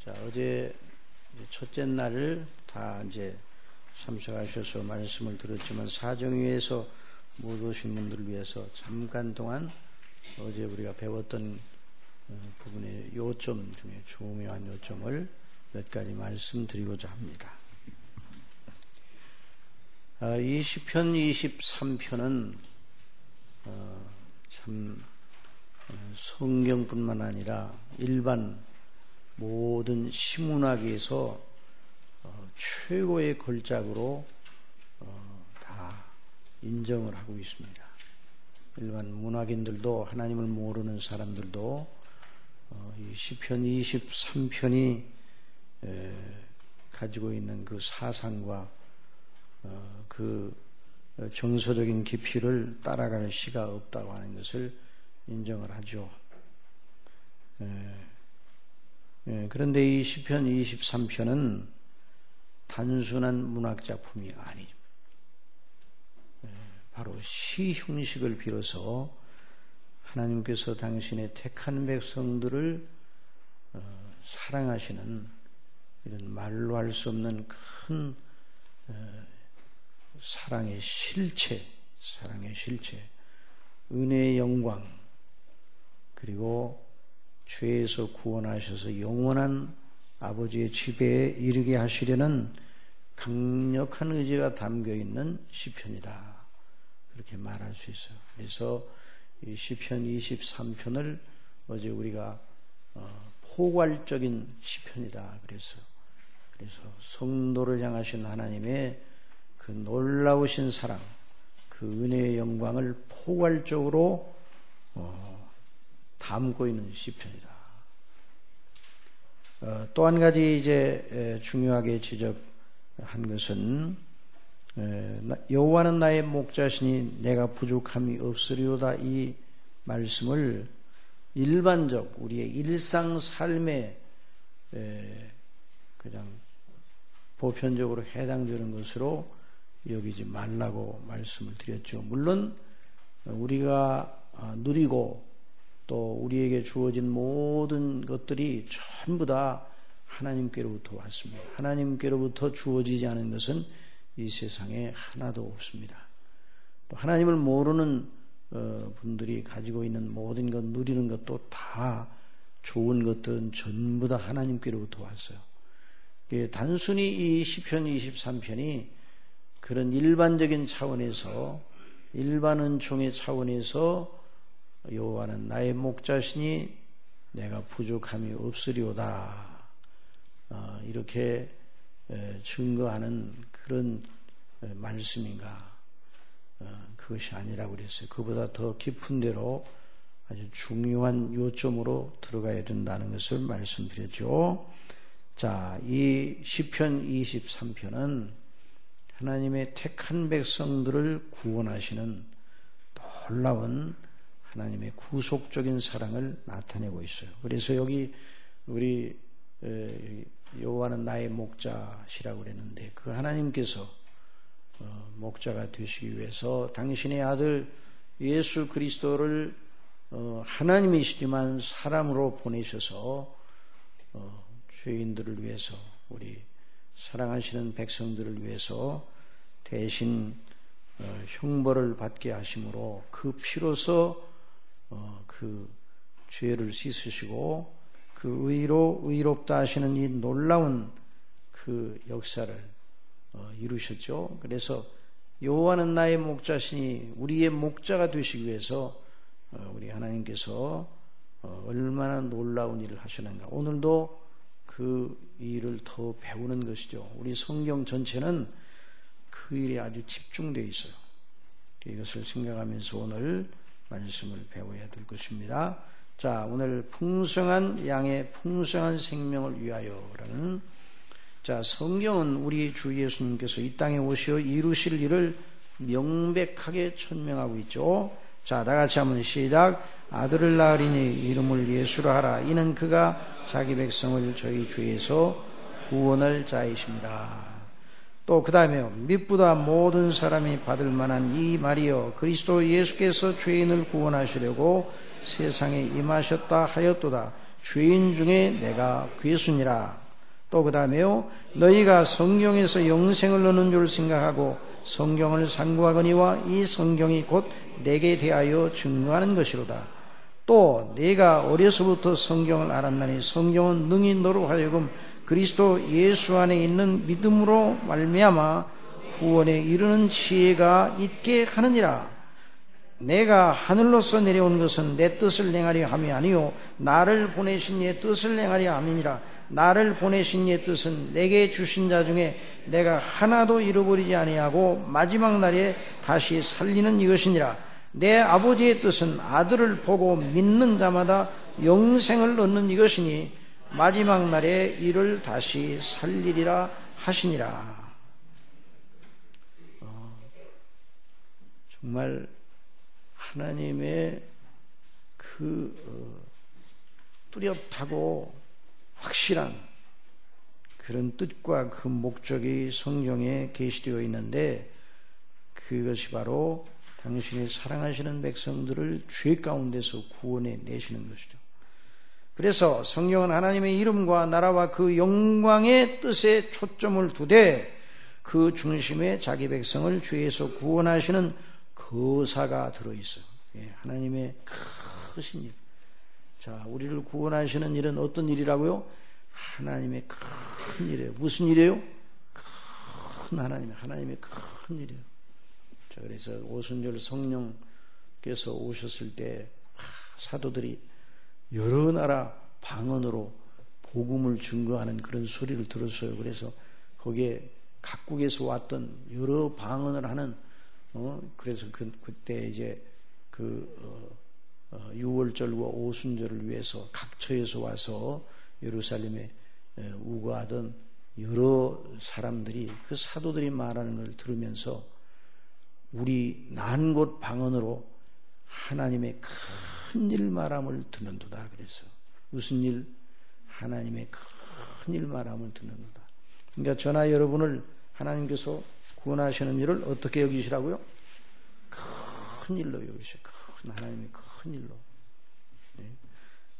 자, 어제 첫째 날을 다 이제 참석하셔서 말씀을 들었지만 사정위에서 못 오신 분들을 위해서 잠깐 동안 어제 우리가 배웠던 부분의 요점 중에 중요한 요점을 몇 가지 말씀드리고자 합니다. 이 시편 23편은 참 성경뿐만 아니라 일반 모든 시문학에서 최고의 걸작으로 다 인정을 하고 있습니다. 일반 문학인들도 하나님을 모르는 사람들도 이 시편 23편이 가지고 있는 그 사상과 그 정서적인 깊이를 따라갈 시가 없다고 하는 것을 인정을 하죠. 그런데 이 시편 23편은 단순한 문학작품이 아니죠. 바로 시 형식을 빌어서 하나님께서 당신의 택한 백성들을 사랑하시는 이런 말로 할 수 없는 큰 사랑의 실체, 은혜의 영광, 그리고 죄에서 구원하셔서 영원한 아버지의 지배에 이르게 하시려는 강력한 의지가 담겨있는 시편이다. 그렇게 말할 수 있어요. 그래서 이 시편 23편을 어제 우리가 포괄적인 시편이다. 그래서 성도를 향하신 하나님의 그 놀라우신 사랑, 그 은혜의 영광을 포괄적으로 담고 있는 시편이다. 또 한 가지 이제 중요하게 지적한 것은 여호와는 나의 목자시니 내가 부족함이 없으리로다. 이 말씀을 일반적 우리의 일상 삶에 그냥 보편적으로 해당되는 것으로 여기지 말라고 말씀을 드렸죠. 물론 우리가 누리고 또 우리에게 주어진 모든 것들이 전부 다 하나님께로부터 왔습니다. 하나님께로부터 주어지지 않은 것은 이 세상에 하나도 없습니다. 또 하나님을 모르는 분들이 가지고 있는 모든 것, 누리는 것도 다 좋은 것들은 전부 다 하나님께로부터 왔어요. 단순히 이 시편 23편이 그런 일반적인 차원에서, 일반 은총의 차원에서 여호와는 나의 목자시니 내가 부족함이 없으리오다, 이렇게 증거하는 그런 말씀인가? 그것이 아니라고 그랬어요. 그보다 더 깊은 데로 아주 중요한 요점으로 들어가야 된다는 것을 말씀드렸죠. 자, 이 시편 23편은 하나님의 택한 백성들을 구원하시는 놀라운 하나님의 구속적인 사랑을 나타내고 있어요. 그래서 여기 우리 여호와는 나의 목자시라고 그랬는데 그 하나님께서 목자가 되시기 위해서 당신의 아들 예수 그리스도를 하나님이시지만 사람으로 보내셔서 죄인들을 위해서, 우리 사랑하시는 백성들을 위해서 대신 형벌을 받게 하심으로 그 피로서 그 죄를 씻으시고 그 의롭다 하시는 이 놀라운 그 역사를 이루셨죠. 그래서 여호와는 나의 목자시니 우리의 목자가 되시기 위해서 우리 하나님께서 얼마나 놀라운 일을 하시는가. 오늘도 그 일을 더 배우는 것이죠. 우리 성경 전체는 그 일에 아주 집중되어 있어요. 이것을 생각하면서 오늘 말씀을 배워야 될 것입니다. 자, 오늘 풍성한 양의 풍성한 생명을 위하여라는, 자, 성경은 우리 주 예수님께서 이 땅에 오시어 이루실 일을 명백하게 천명하고 있죠. 자, 다 같이 한번 시작. 아들을 낳으리니 이름을 예수라 하라. 이는 그가 자기 백성을 저희 주에서 구원할 자이십니다. 또 그 다음에 밑보다 모든 사람이 받을 만한 이 말이여 그리스도 예수께서 죄인을 구원하시려고 세상에 임하셨다 하였도다. 죄인 중에 내가 괴순이라. 또 그 다음에요. 너희가 성경에서 영생을 얻는 줄 생각하고 성경을 상고하거니와 이 성경이 곧 내게 대하여 증거하는 것이로다. 또 내가 어려서부터 성경을 알았나니 성경은 능히 너로 하여금 그리스도 예수 안에 있는 믿음으로 말미암아 구원에 이르는 지혜가 있게 하느니라. 내가 하늘로서 내려온 것은 내 뜻을 행하려 함이 아니요 나를 보내신 이의 뜻을 행하려 함이니라. 나를 보내신 이의 뜻은 내게 주신 자 중에 내가 하나도 잃어버리지 아니하고 마지막 날에 다시 살리는 이것이니라. 내 아버지의 뜻은 아들을 보고 믿는 자마다 영생을 얻는 이것이니 마지막 날에 이를 다시 살리리라 하시니라. 정말 하나님의 뚜렷하고 확실한 그런 뜻과 그 목적이 성경에 계시되어 있는데 그것이 바로 당신이 사랑하시는 백성들을 죄 가운데서 구원해 내시는 것이죠. 그래서 성경은 하나님의 이름과 나라와 그 영광의 뜻에 초점을 두되 그 중심에 자기 백성을 죄에서 구원하시는 거사가 들어있어요. 하나님의 크신 일. 자, 우리를 구원하시는 일은 어떤 일이라고요? 하나님의 큰 일이에요. 무슨 일이에요? 큰 하나님의 큰 일이에요. 자, 그래서 오순절 성령께서 오셨을 때 사도들이 여러 나라 방언으로 복음을 증거하는 그런 소리를 들었어요. 그래서 거기에 각국에서 왔던 여러 방언을 하는 그래서 그때 이제 유월절과 오순절을 위해서 각처에서 와서 예루살렘에 우거하던 여러 사람들이 그 사도들이 말하는 걸 들으면서 우리 난 곳 방언으로 하나님의 큰 일 말함을 듣는도다. 그래서 무슨 일? 하나님의 큰 일 말함을 듣는도다. 그러니까 저나 여러분을 하나님께서 구원하시는 일을 어떻게 여기시라고요? 큰 일로 여기셔. 하나님의 큰 일로.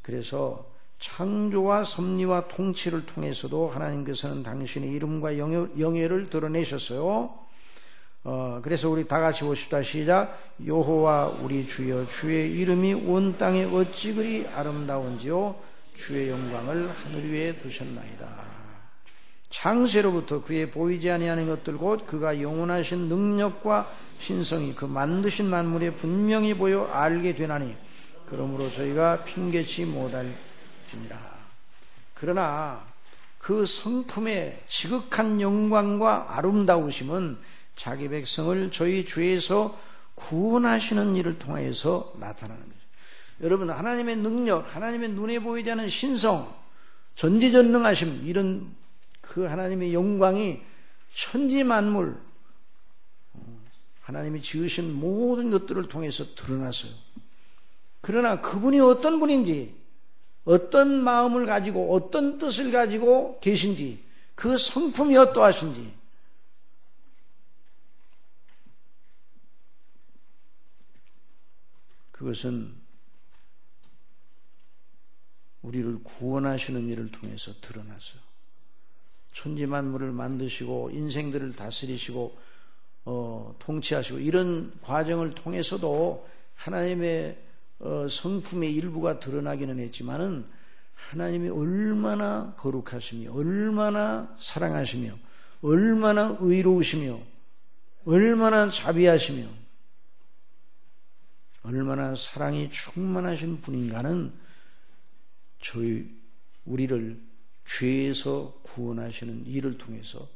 그래서 창조와 섭리와 통치를 통해서도 하나님께서는 당신의 이름과 영예를 드러내셨어요. 그래서 우리 다 같이 보십시다. 시작. 여호와 우리 주여 주의 이름이 온 땅에 어찌 그리 아름다운지요 주의 영광을 하늘 위에 두셨나이다. 창세로부터 그의 보이지 아니하는 것들 곧 그가 영원하신 능력과 신성이 그 만드신 만물에 분명히 보여 알게 되나니 그러므로 저희가 핑계치 못할지니라. 그러나 그 성품의 지극한 영광과 아름다우심은 자기 백성을 저희 죄에서 구원하시는 일을 통하여서 나타나는 거죠. 여러분, 하나님의 능력, 하나님의 눈에 보이지 않는 신성, 전지전능하심, 이런 그 하나님의 영광이 천지만물 하나님이 지으신 모든 것들을 통해서 드러났어요. 그러나 그분이 어떤 분인지, 어떤 마음을 가지고 어떤 뜻을 가지고 계신지, 그 성품이 어떠하신지, 그것은 우리를 구원하시는 일을 통해서 드러났어요. 천지만물을 만드시고 인생들을 다스리시고 통치하시고 이런 과정을 통해서도 하나님의 성품의 일부가 드러나기는 했지만은 하나님이 얼마나 거룩하시며 얼마나 사랑하시며 얼마나 의로우시며 얼마나 자비하시며 얼마나 사랑이 충만하신 분인가는 우리를 죄에서 구원하시는 일을 통해서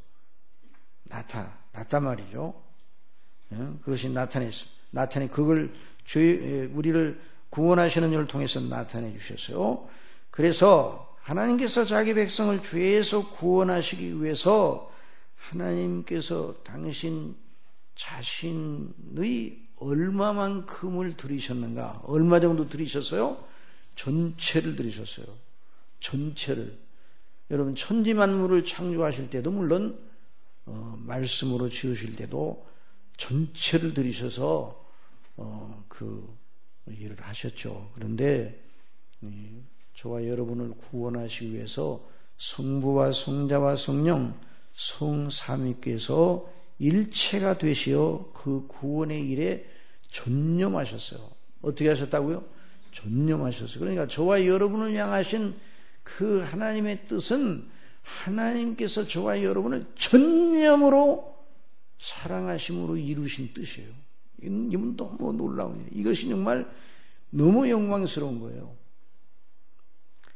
나타 말이죠. 그것이 나타내 그걸 우리를 구원하시는 일을 통해서 나타내 주셨어요. 그래서 하나님께서 자기 백성을 죄에서 구원하시기 위해서 하나님께서 당신 자신의 얼마만큼을 들이셨는가? 얼마 정도 들이셨어요? 전체를 들이셨어요. 전체를. 여러분, 천지만물을 창조하실 때도 물론 말씀으로 지으실 때도 전체를 들이셔서 그 일을 하셨죠. 그런데 저와 여러분을 구원하시기 위해서 성부와 성자와 성령 성삼위께서 일체가 되시어 그 구원의 일에 전념하셨어요. 어떻게 하셨다고요? 전념하셨어요. 그러니까 저와 여러분을 향하신 그 하나님의 뜻은 하나님께서 저와 여러분을 전념으로 사랑하심으로 이루신 뜻이에요. 이건 너무 놀라운 일이에요. 이것이 정말 너무 영광스러운 거예요.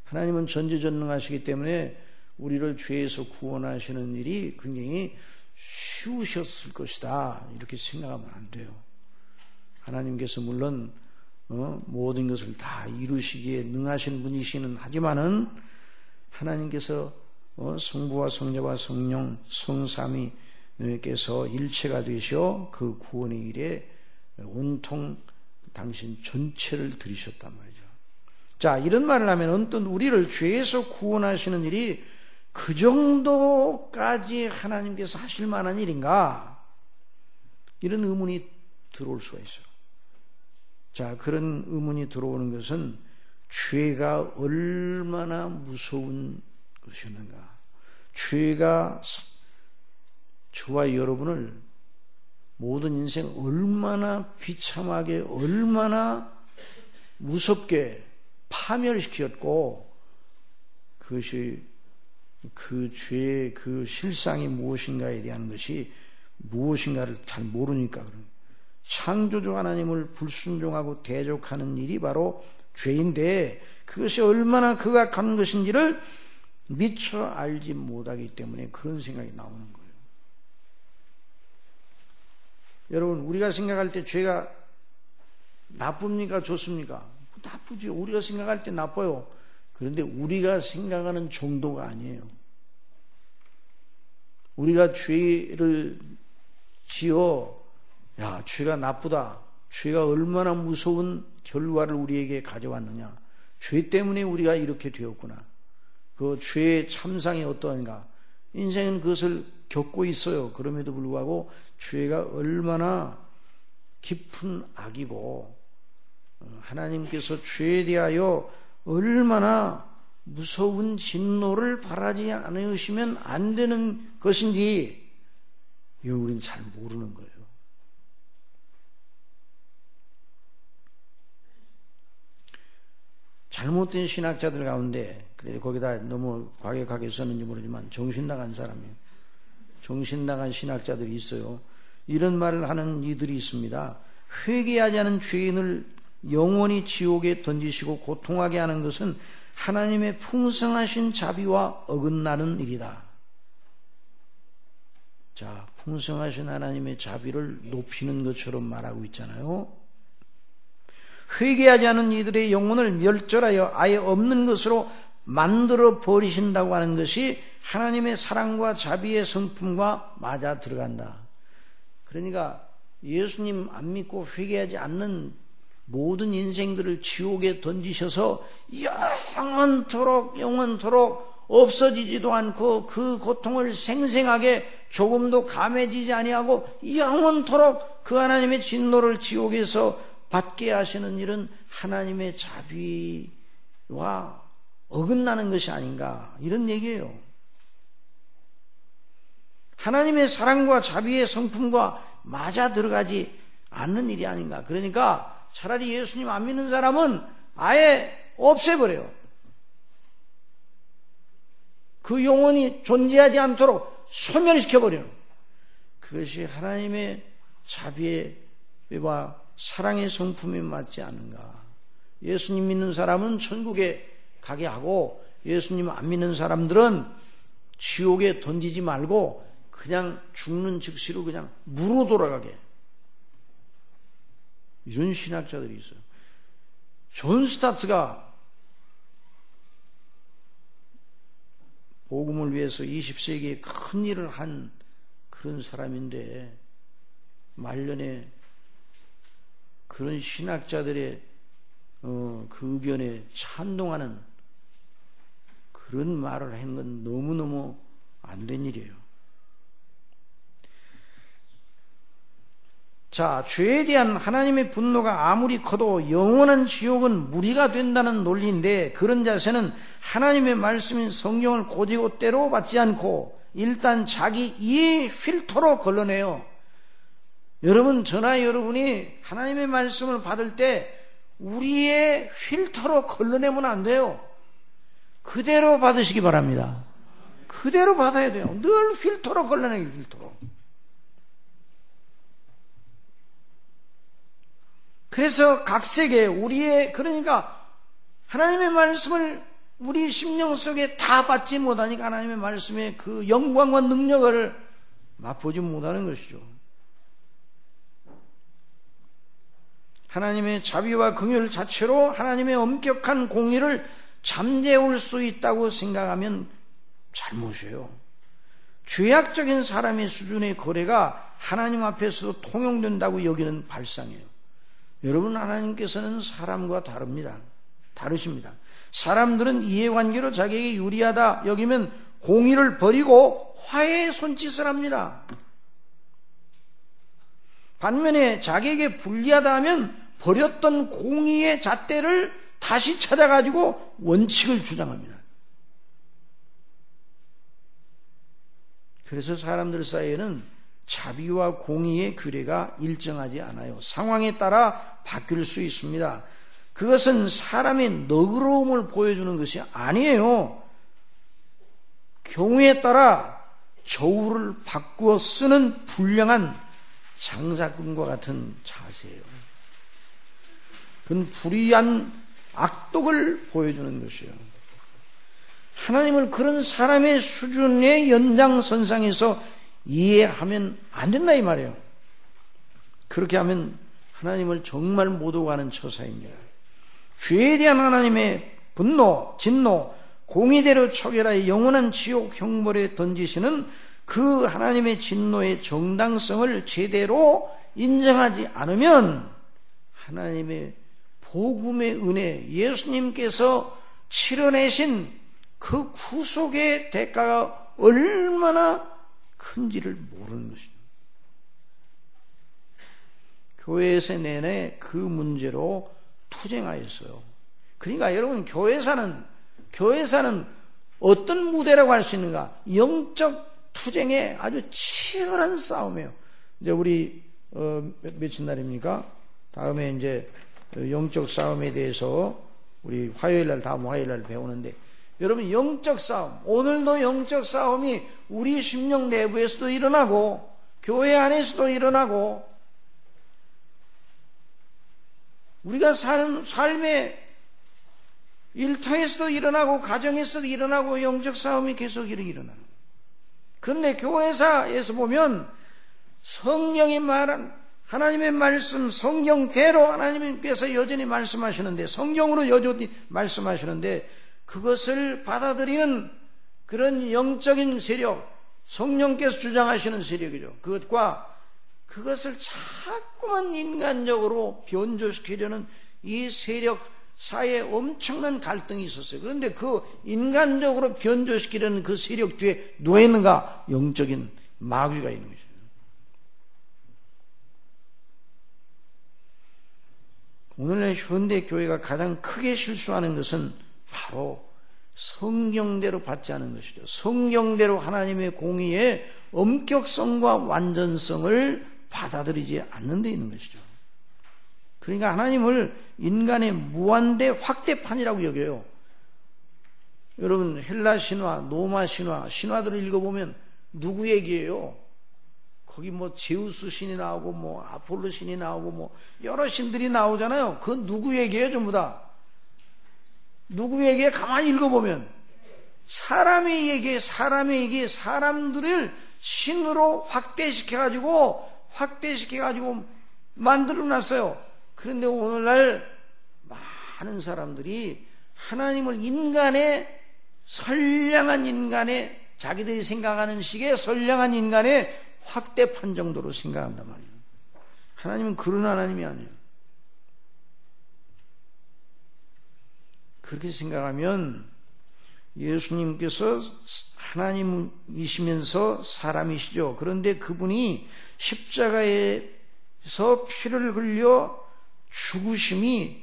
하나님은 전지전능하시기 때문에 우리를 죄에서 구원하시는 일이 굉장히 쉬우셨을 것이다, 이렇게 생각하면 안 돼요. 하나님께서 물론 모든 것을 다 이루시기에 능하신 분이시는 하지만은 하나님께서 성부와 성자와 성령 성삼위께서 일체가 되셔 그 구원의 일에 온통 당신 전체를 들이셨단 말이죠. 자, 이런 말을 하면 어떤 우리를 죄에서 구원하시는 일이 그 정도까지 하나님께서 하실 만한 일인가? 이런 의문이 들어올 수가 있어요. 자, 그런 의문이 들어오는 것은 죄가 얼마나 무서운 것이었는가? 죄가 저와 여러분을 모든 인생 얼마나 비참하게, 얼마나 무섭게 파멸시켰고, 그것이 그 죄의 그 실상이 무엇인가에 대한 것이 무엇인가를 잘 모르니까 그런, 창조주 하나님을 불순종하고 대적하는 일이 바로 죄인데, 그것이 얼마나 극악한 것인지를 미처 알지 못하기 때문에 그런 생각이 나오는 거예요. 여러분, 우리가 생각할 때 죄가 나쁩니까? 좋습니까? 나쁘지. 우리가 생각할 때 나빠요. 그런데 우리가 생각하는 정도가 아니에요. 우리가 죄를 지어, 야, 죄가 나쁘다, 죄가 얼마나 무서운 결과를 우리에게 가져왔느냐, 죄 때문에 우리가 이렇게 되었구나, 그 죄의 참상이 어떠한가, 인생은 그것을 겪고 있어요. 그럼에도 불구하고 죄가 얼마나 깊은 악이고 하나님께서 죄에 대하여 얼마나 무서운 진노를 바라지 않으시면 안 되는 것인지, 이걸 우리는 잘 모르는 거예요. 잘못된 신학자들 가운데, 그래 거기다 너무 과격하게 썼는지 모르지만 정신나간 사람이에요. 정신나간 신학자들이 있어요. 이런 말을 하는 이들이 있습니다. 회개하지 않은 죄인을 영원히 지옥에 던지시고 고통하게 하는 것은 하나님의 풍성하신 자비와 어긋나는 일이다. 자, 풍성하신 하나님의 자비를 높이는 것처럼 말하고 있잖아요. 회개하지 않은 이들의 영혼을 멸절하여 아예 없는 것으로 만들어 버리신다고 하는 것이 하나님의 사랑과 자비의 성품과 맞아 들어간다. 그러니까 예수님 안 믿고 회개하지 않는 모든 인생들을 지옥에 던지셔서 영원토록 없어지지도 않고 그 고통을 생생하게 조금도 감해지지 아니하고 영원토록 그 하나님의 진노를 지옥에서 받게 하시는 일은 하나님의 자비와 어긋나는 것이 아닌가, 이런 얘기예요. 하나님의 사랑과 자비의 성품과 맞아 들어가지 않는 일이 아닌가. 그러니까 차라리 예수님 안 믿는 사람은 아예 없애버려요. 그 영혼이 존재하지 않도록 소멸시켜버려요. 그것이 하나님의 자비와 사랑의 성품이 맞지 않는가. 예수님 믿는 사람은 천국에 가게 하고, 예수님 안 믿는 사람들은 지옥에 던지지 말고 그냥 죽는 즉시로 그냥 무로 돌아가게, 이런 신학자들이 있어요. 존 스타트가 복음을 위해서 20세기에 큰 일을 한 그런 사람인데, 말년에 그런 신학자들의 그 의견에 찬동하는 그런 말을 한 건 너무너무 안 된 일이에요. 자, 죄에 대한 하나님의 분노가 아무리 커도 영원한 지옥은 무리가 된다는 논리인데, 그런 자세는 하나님의 말씀인 성경을 곧이곧대로 받지 않고 일단 자기 이해의 필터로 걸러내요. 여러분, 저나 여러분이 하나님의 말씀을 받을 때 우리의 필터로 걸러내면 안 돼요. 그대로 받으시기 바랍니다. 그대로 받아야 돼요. 늘 필터로 걸러내기, 필터로. 그래서 각색에 그러니까 하나님의 말씀을 우리 심령 속에 다 받지 못하니까 하나님의 말씀의 그 영광과 능력을 맛보지 못하는 것이죠. 하나님의 자비와 긍휼 자체로 하나님의 엄격한 공의를 잠재울 수 있다고 생각하면 잘못이에요. 죄악적인 사람의 수준의 거래가 하나님 앞에서도 통용된다고 여기는 발상이에요. 여러분, 하나님께서는 사람과 다르십니다. 사람들은 이해관계로 자기에게 유리하다 여기면 공의를 버리고 화해의 손짓을 합니다. 반면에 자기에게 불리하다 하면 버렸던 공의의 잣대를 다시 찾아가지고 원칙을 주장합니다. 그래서 사람들 사이에는 자비와 공의의 규례가 일정하지 않아요. 상황에 따라 바뀔 수 있습니다. 그것은 사람의 너그러움을 보여주는 것이 아니에요. 경우에 따라 저울을 바꾸어 쓰는 불량한 장사꾼과 같은 자세예요. 그건 불의한 악독을 보여주는 것이에요. 하나님을 그런 사람의 수준의 연장선상에서 이해하면 안 된다 이 말이에요. 그렇게 하면 하나님을 정말 못 오가는 처사입니다. 죄에 대한 하나님의 분노, 진노, 공의대로 처결하여 영원한 지옥 형벌에 던지시는 그 하나님의 진노의 정당성을 제대로 인정하지 않으면 하나님의 복음의 은혜, 예수님께서 치러내신 그 구속의 대가가 얼마나 큰지를 모르는 것입니다. 교회에서 내내 그 문제로 투쟁하였어요. 그러니까 여러분, 교회사는 어떤 무대라고 할 수 있는가? 영적 투쟁의 아주 치열한 싸움이에요. 이제 우리 며칠 날입니까? 다음에 이제 영적 싸움에 대해서 우리 다음 화요일 날 배우는데, 여러분, 영적 싸움, 오늘도 영적 싸움이 우리 심령 내부에서도 일어나고 교회 안에서도 일어나고 우리가 사는 삶의 일터에서도 일어나고 가정에서도 일어나고 영적 싸움이 계속 일어나는. 그런데 교회사에서 보면 성령이 말한 하나님의 말씀, 성경대로 하나님께서 여전히 말씀하시는데, 성경으로 여전히 말씀하시는데, 그것을 받아들이는 그런 영적인 세력, 성령께서 주장하시는 세력이죠. 그것을 자꾸만 인간적으로 변조시키려는 이 세력 사이에 엄청난 갈등이 있었어요. 그런데 그 인간적으로 변조시키려는 그 세력 뒤에 누가 있는가? 영적인 마귀가 있는 것이죠. 오늘날 현대교회가 가장 크게 실수하는 것은 바로 성경대로 받지 않은 것이죠. 성경대로 하나님의 공의의 엄격성과 완전성을 받아들이지 않는 데 있는 것이죠. 그러니까 하나님을 인간의 무한대 확대판이라고 여겨요. 여러분, 헬라 신화, 로마 신화들을 읽어보면 누구 얘기예요? 거기 뭐 제우스 신이 나오고 뭐 아폴로 신이 나오고 뭐 여러 신들이 나오잖아요. 그 누구 얘기예요? 전부 다 누구 얘기에 가만히 읽어보면 사람의 얘기에 사람들을 신으로 확대시켜가지고 만들어놨어요. 그런데 오늘날 많은 사람들이 하나님을 선량한 인간의 자기들이 생각하는 식의 선량한 인간의 확대판 정도로 생각한단 말이에요. 하나님은 그런 하나님이 아니에요. 그렇게 생각하면 예수님께서 하나님이시면서 사람이시죠. 그런데 그분이 십자가에 피를 흘려 죽으심이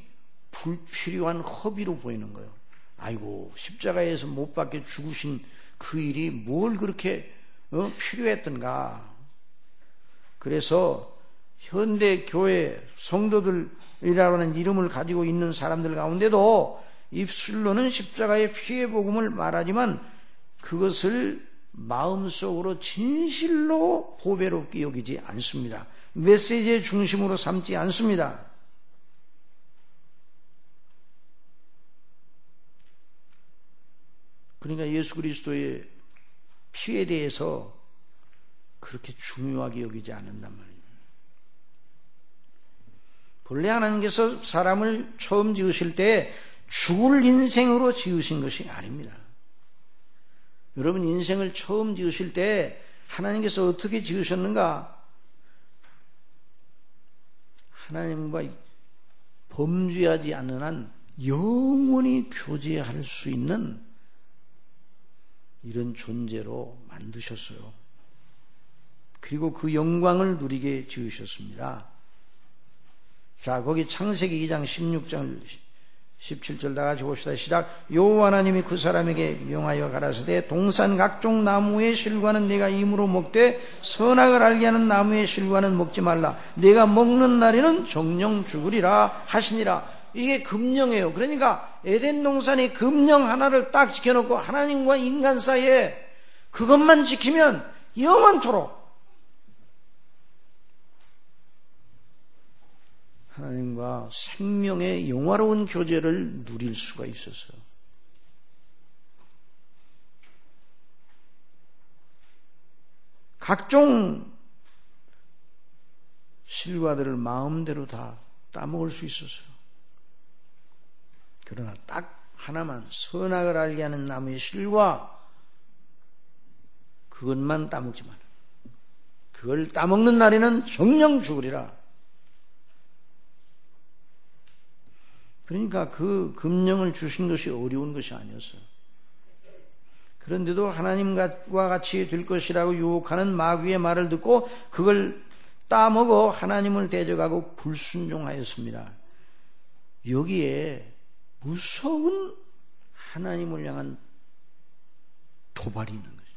불필요한 허비로 보이는 거예요. 아이고, 십자가에서 못 박혀 죽으신 그 일이 뭘 그렇게 필요했던가. 그래서 현대 교회 성도들이라고 하는 이름을 가지고 있는 사람들 가운데도 입술로는 십자가의 피의 복음을 말하지만 그것을 마음속으로 진실로 보배롭게 여기지 않습니다. 메시지의 중심으로 삼지 않습니다. 그러니까 예수 그리스도의 피에 대해서 그렇게 중요하게 여기지 않는단 말이에요. 본래 하나님께서 사람을 처음 지으실 때 죽을 인생으로 지으신 것이 아닙니다. 여러분, 인생을 처음 지으실 때 하나님께서 어떻게 지으셨는가? 하나님과 범죄하지 않는 한 영원히 교제할 수 있는 이런 존재로 만드셨어요. 그리고 그 영광을 누리게 지으셨습니다. 자, 거기 창세기 2장 16절 17절 다 같이 봅시다. 시작. 여호와 하나님이 그 사람에게 명하여 가라사대 동산 각종 나무의 실과는 네가 임으로 먹되 선악을 알게 하는 나무의 실과는 먹지 말라. 네가 먹는 날에는 정령 죽으리라 하시니라. 이게 금령이에요. 그러니까 에덴 동산의 금령 하나를 딱 지켜놓고 하나님과 인간 사이에 그것만 지키면 영원토록 하나님과 생명의 영화로운 교제를 누릴 수가 있었어요. 각종 실과들을 마음대로 다 따먹을 수 있었어요. 그러나 딱 하나만, 선악을 알게 하는 나무의 실과, 그것만 따먹지 마라. 그걸 따먹는 날에는 정령 죽으리라. 그러니까 그 금령을 주신 것이 어려운 것이 아니었어요. 그런데도 하나님과 같이 될 것이라고 유혹하는 마귀의 말을 듣고 그걸 따먹어 하나님을 대적하고 불순종하였습니다. 여기에 무서운 하나님을 향한 도발이 있는 거죠.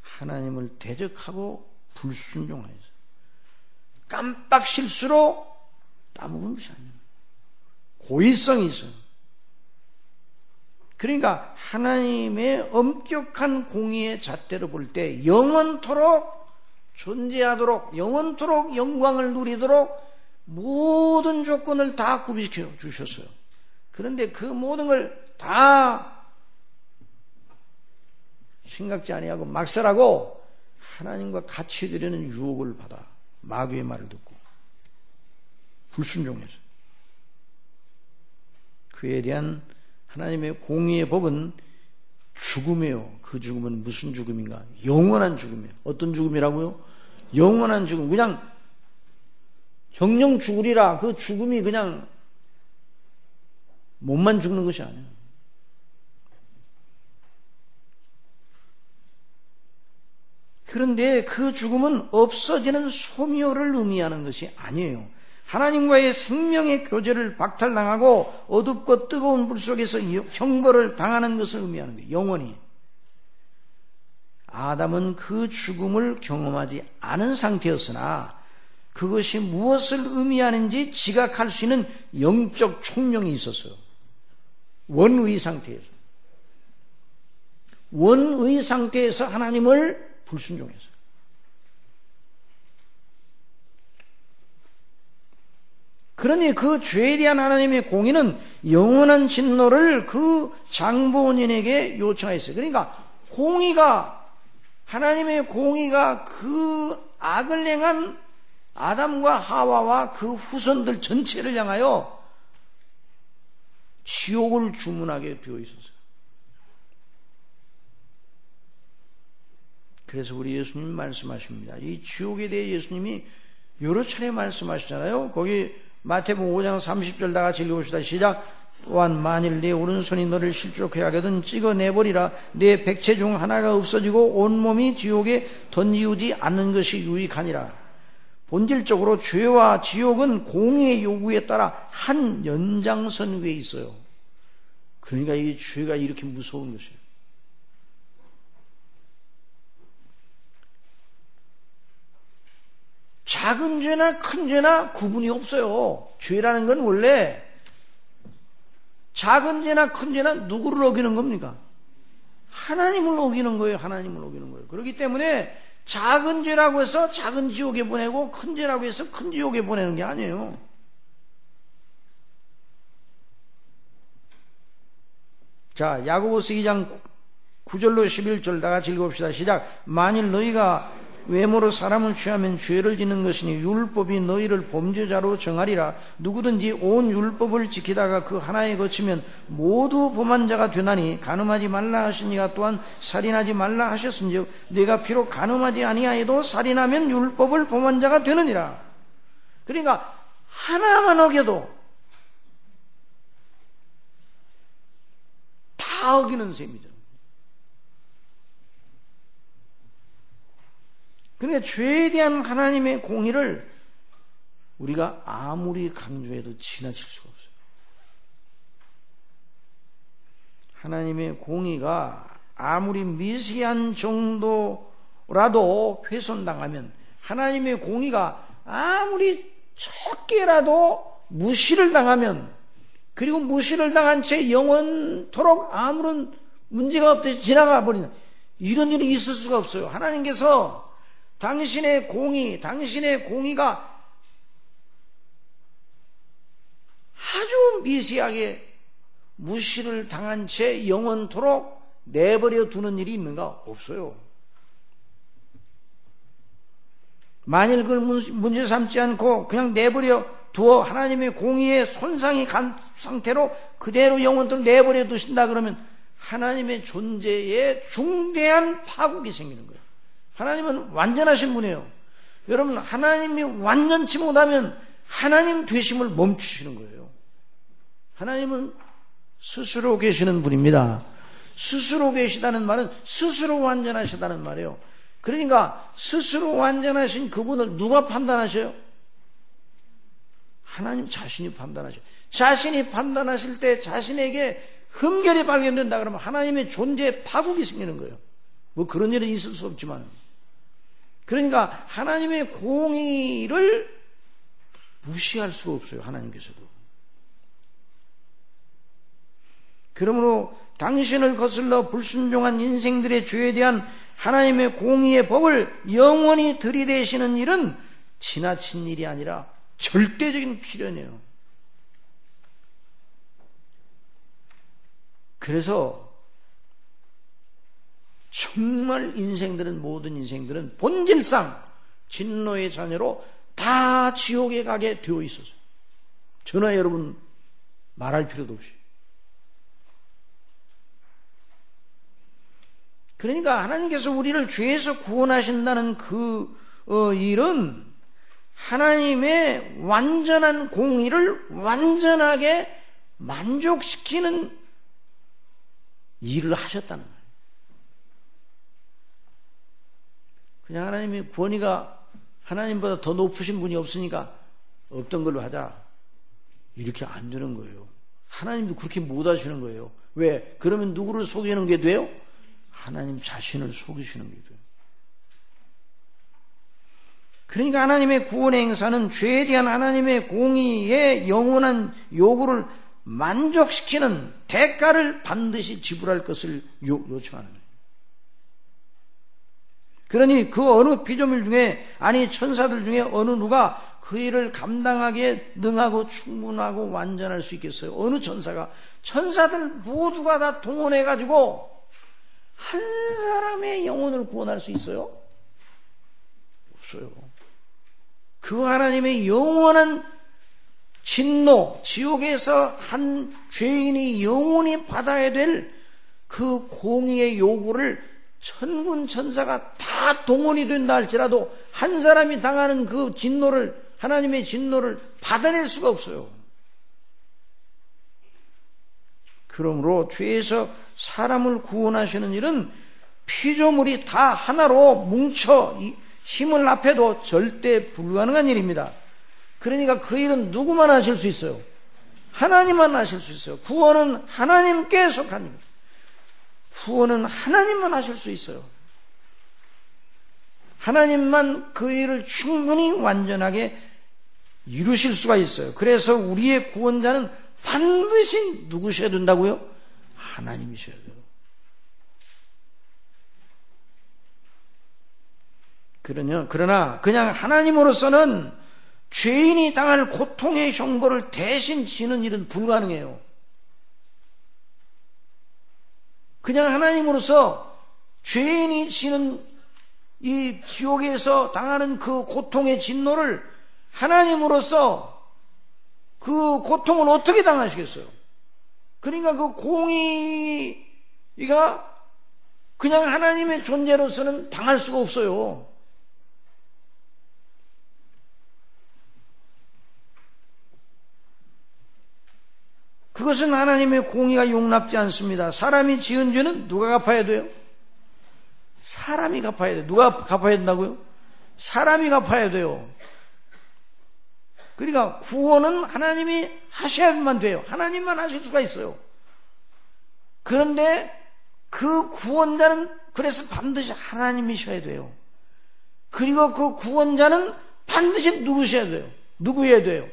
하나님을 대적하고 불순종하였어요. 깜빡 실수로 따먹은 것이 아니에요. 고의성이 있어요. 그러니까 하나님의 엄격한 공의의 잣대로 볼 때 영원토록 존재하도록, 영원토록 영광을 누리도록 모든 조건을 다 구비시켜 주셨어요. 그런데 그 모든 걸 다 생각지 아니하고 막설하고 하나님과 같이 되려는 유혹을 받아 마귀의 말을 듣고 불순종해서 그에 대한 하나님의 공의의 법은 죽음이에요. 그 죽음은 무슨 죽음인가? 영원한 죽음이에요. 어떤 죽음이라고요? 영원한 죽음. 그냥 정령 죽으리라. 그 죽음이 그냥 몸만 죽는 것이 아니에요. 그런데 그 죽음은 없어지는 소멸을 의미하는 것이 아니에요. 하나님과의 생명의 교제를 박탈당하고 어둡고 뜨거운 불 속에서 형벌을 당하는 것을 의미하는 거예요. 영원히. 아담은 그 죽음을 경험하지 않은 상태였으나 그것이 무엇을 의미하는지 지각할 수 있는 영적 총명이 있었어요. 원의 상태에서. 원의 상태에서 하나님을 불순종해서. 그러니 그 죄에 대한 하나님의 공의는 영원한 진노를 그 장본인에게 요청했어요. 그러니까 공의가, 하나님의 공의가 그 악을 행한 아담과 하와와 그 후손들 전체를 향하여 지옥을 주문하게 되어 있었어요. 그래서 우리 예수님 말씀하십니다. 이 지옥에 대해 예수님이 여러 차례 말씀하시잖아요. 거기 마태복음 5장 30절 다 같이 읽어봅시다. 시작. 또한 만일 내 오른손이 너를 실족해 하거든 찍어내버리라. 내 백체 중 하나가 없어지고 온몸이 지옥에 던지우지 않는 것이 유익하니라. 본질적으로 죄와 지옥은 공의의 요구에 따라 한 연장선 위에 있어요. 그러니까 이 죄가 이렇게 무서운 것이에요. 작은 죄나 큰 죄나 구분이 없어요. 죄라는 건 원래 작은 죄나 큰 죄나 누구를 어기는 겁니까? 하나님을 어기는 거예요. 하나님을 어기는 거예요. 그렇기 때문에 작은 죄라고 해서 작은 지옥에 보내고 큰 죄라고 해서 큰 지옥에 보내는 게 아니에요. 자, 야고보서 2장 9절로 11절 다 같이 읽어봅시다. 시작. 만일 너희가 외모로 사람을 취하면 죄를 짓는 것이니 율법이 너희를 범죄자로 정하리라. 누구든지 온 율법을 지키다가 그 하나에 거치면 모두 범한 자가 되나니 간음하지 말라 하시니가 또한 살인하지 말라 하셨은즉 내가 비록 간음하지 아니하여도 살인하면 율법을 범한 자가 되느니라. 그러니까 하나만 어겨도 다 어기는 셈이죠. 그러니까 죄에 대한 하나님의 공의를 우리가 아무리 강조해도 지나칠 수가 없어요. 하나님의 공의가 아무리 미세한 정도라도 훼손당하면, 하나님의 공의가 아무리 적게라도 무시를 당하면, 그리고 무시를 당한 채 영원토록 아무런 문제가 없듯이 지나가 버리는 이런 일이 있을 수가 없어요. 하나님께서 당신의 공의가 아주 미세하게 무시를 당한 채 영원토록 내버려 두는 일이 있는가? 없어요. 만일 그걸 문제 삼지 않고 그냥 내버려 두어 하나님의 공의에 손상이 간 상태로 그대로 영원토록 내버려 두신다 그러면 하나님의 존재에 중대한 파국이 생기는 거예요. 하나님은 완전하신 분이에요. 여러분, 하나님이 완전치 못하면 하나님 되심을 멈추시는 거예요. 하나님은 스스로 계시는 분입니다. 스스로 계시다는 말은 스스로 완전하시다는 말이에요. 그러니까 스스로 완전하신 그분을 누가 판단하셔요? 하나님 자신이 판단하셔요. 자신이 판단하실 때 자신에게 흠결이 발견된다 그러면 하나님의 존재에 파국이 생기는 거예요. 뭐 그런 일은 있을 수 없지만, 그러니까 하나님의 공의를 무시할 수가 없어요. 하나님께서도. 그러므로 당신을 거슬러 불순종한 인생들의 죄에 대한 하나님의 공의의 법을 영원히 들이대시는 일은 지나친 일이 아니라 절대적인 필연이에요. 그래서 정말 모든 인생들은 본질상 진노의 자녀로 다 지옥에 가게 되어 있어서 저나 여러분 말할 필요도 없이. 그러니까 하나님께서 우리를 죄에서 구원하신다는 그 일은 하나님의 완전한 공의를 완전하게 만족시키는 일을 하셨다는 거예요. 그냥 하나님의 권위가 하나님보다 더 높으신 분이 없으니까 없던 걸로 하자, 이렇게 안 되는 거예요. 하나님도 그렇게 못 하시는 거예요. 왜? 그러면 누구를 속이는 게 돼요? 하나님 자신을 속이시는 게 돼요. 그러니까 하나님의 구원의 행사는 죄에 대한 하나님의 공의의 영원한 요구를 만족시키는 대가를 반드시 지불할 것을 요청하는 거예요. 그러니 그 어느 피조물 중에, 아니 천사들 중에 어느 누가 그 일을 감당하기에 능하고 충분하고 완전할 수 있겠어요? 어느 천사들 모두가 다 동원해가지고 한 사람의 영혼을 구원할 수 있어요? 없어요. 그 하나님의 영원한 진노, 지옥에서 한 죄인이 영원히 받아야 될 그 공의의 요구를 천군 천사가 다 동원이 된다 할지라도 한 사람이 당하는 그 진노를, 하나님의 진노를 받아낼 수가 없어요. 그러므로 죄에서 사람을 구원하시는 일은 피조물이 다 하나로 뭉쳐 힘을 합해도 절대 불가능한 일입니다. 그러니까 그 일은 누구만 하실 수 있어요? 하나님만 하실 수 있어요. 구원은 하나님께 속한 일입니다. 구원은 하나님만 하실 수 있어요. 하나님만 그 일을 충분히 완전하게 이루실 수가 있어요. 그래서 우리의 구원자는 반드시 누구셔야 된다고요? 하나님이셔야 돼요. 그러나 그냥 하나님으로서는 죄인이 당할 고통의 형벌을 대신 지는 일은 불가능해요. 그냥 하나님으로서 죄인이 지는 이 지옥에서 당하는 그 고통의 진노를 하나님으로서 그 고통을 어떻게 당하시겠어요? 그러니까 그 공의가 그냥 하나님의 존재로서는 당할 수가 없어요. 그것은 하나님의 공의가 용납지 않습니다. 사람이 지은 죄는 누가 갚아야 돼요? 사람이 갚아야 돼요. 누가 갚아야 된다고요? 사람이 갚아야 돼요. 그러니까 구원은 하나님이 하셔야만 돼요. 하나님만 하실 수가 있어요. 그런데 그 구원자는 그래서 반드시 하나님이셔야 돼요. 그리고 그 구원자는 반드시 누구셔야 돼요? 누구여야 돼요?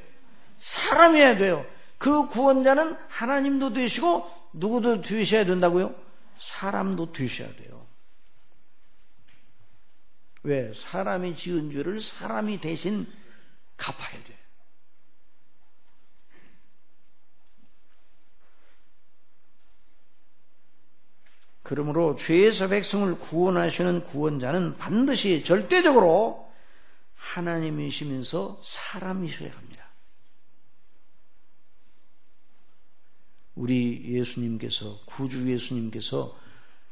사람이어야 돼요. 그 구원자는 하나님도 되시고 누구도 되셔야 된다고요? 사람도 되셔야 돼요. 왜? 사람이 지은 죄를 사람이 대신 갚아야 돼요. 그러므로 죄에서 백성을 구원하시는 구원자는 반드시 절대적으로 하나님이시면서 사람이셔야 합니다. 우리 예수님께서, 구주 예수님께서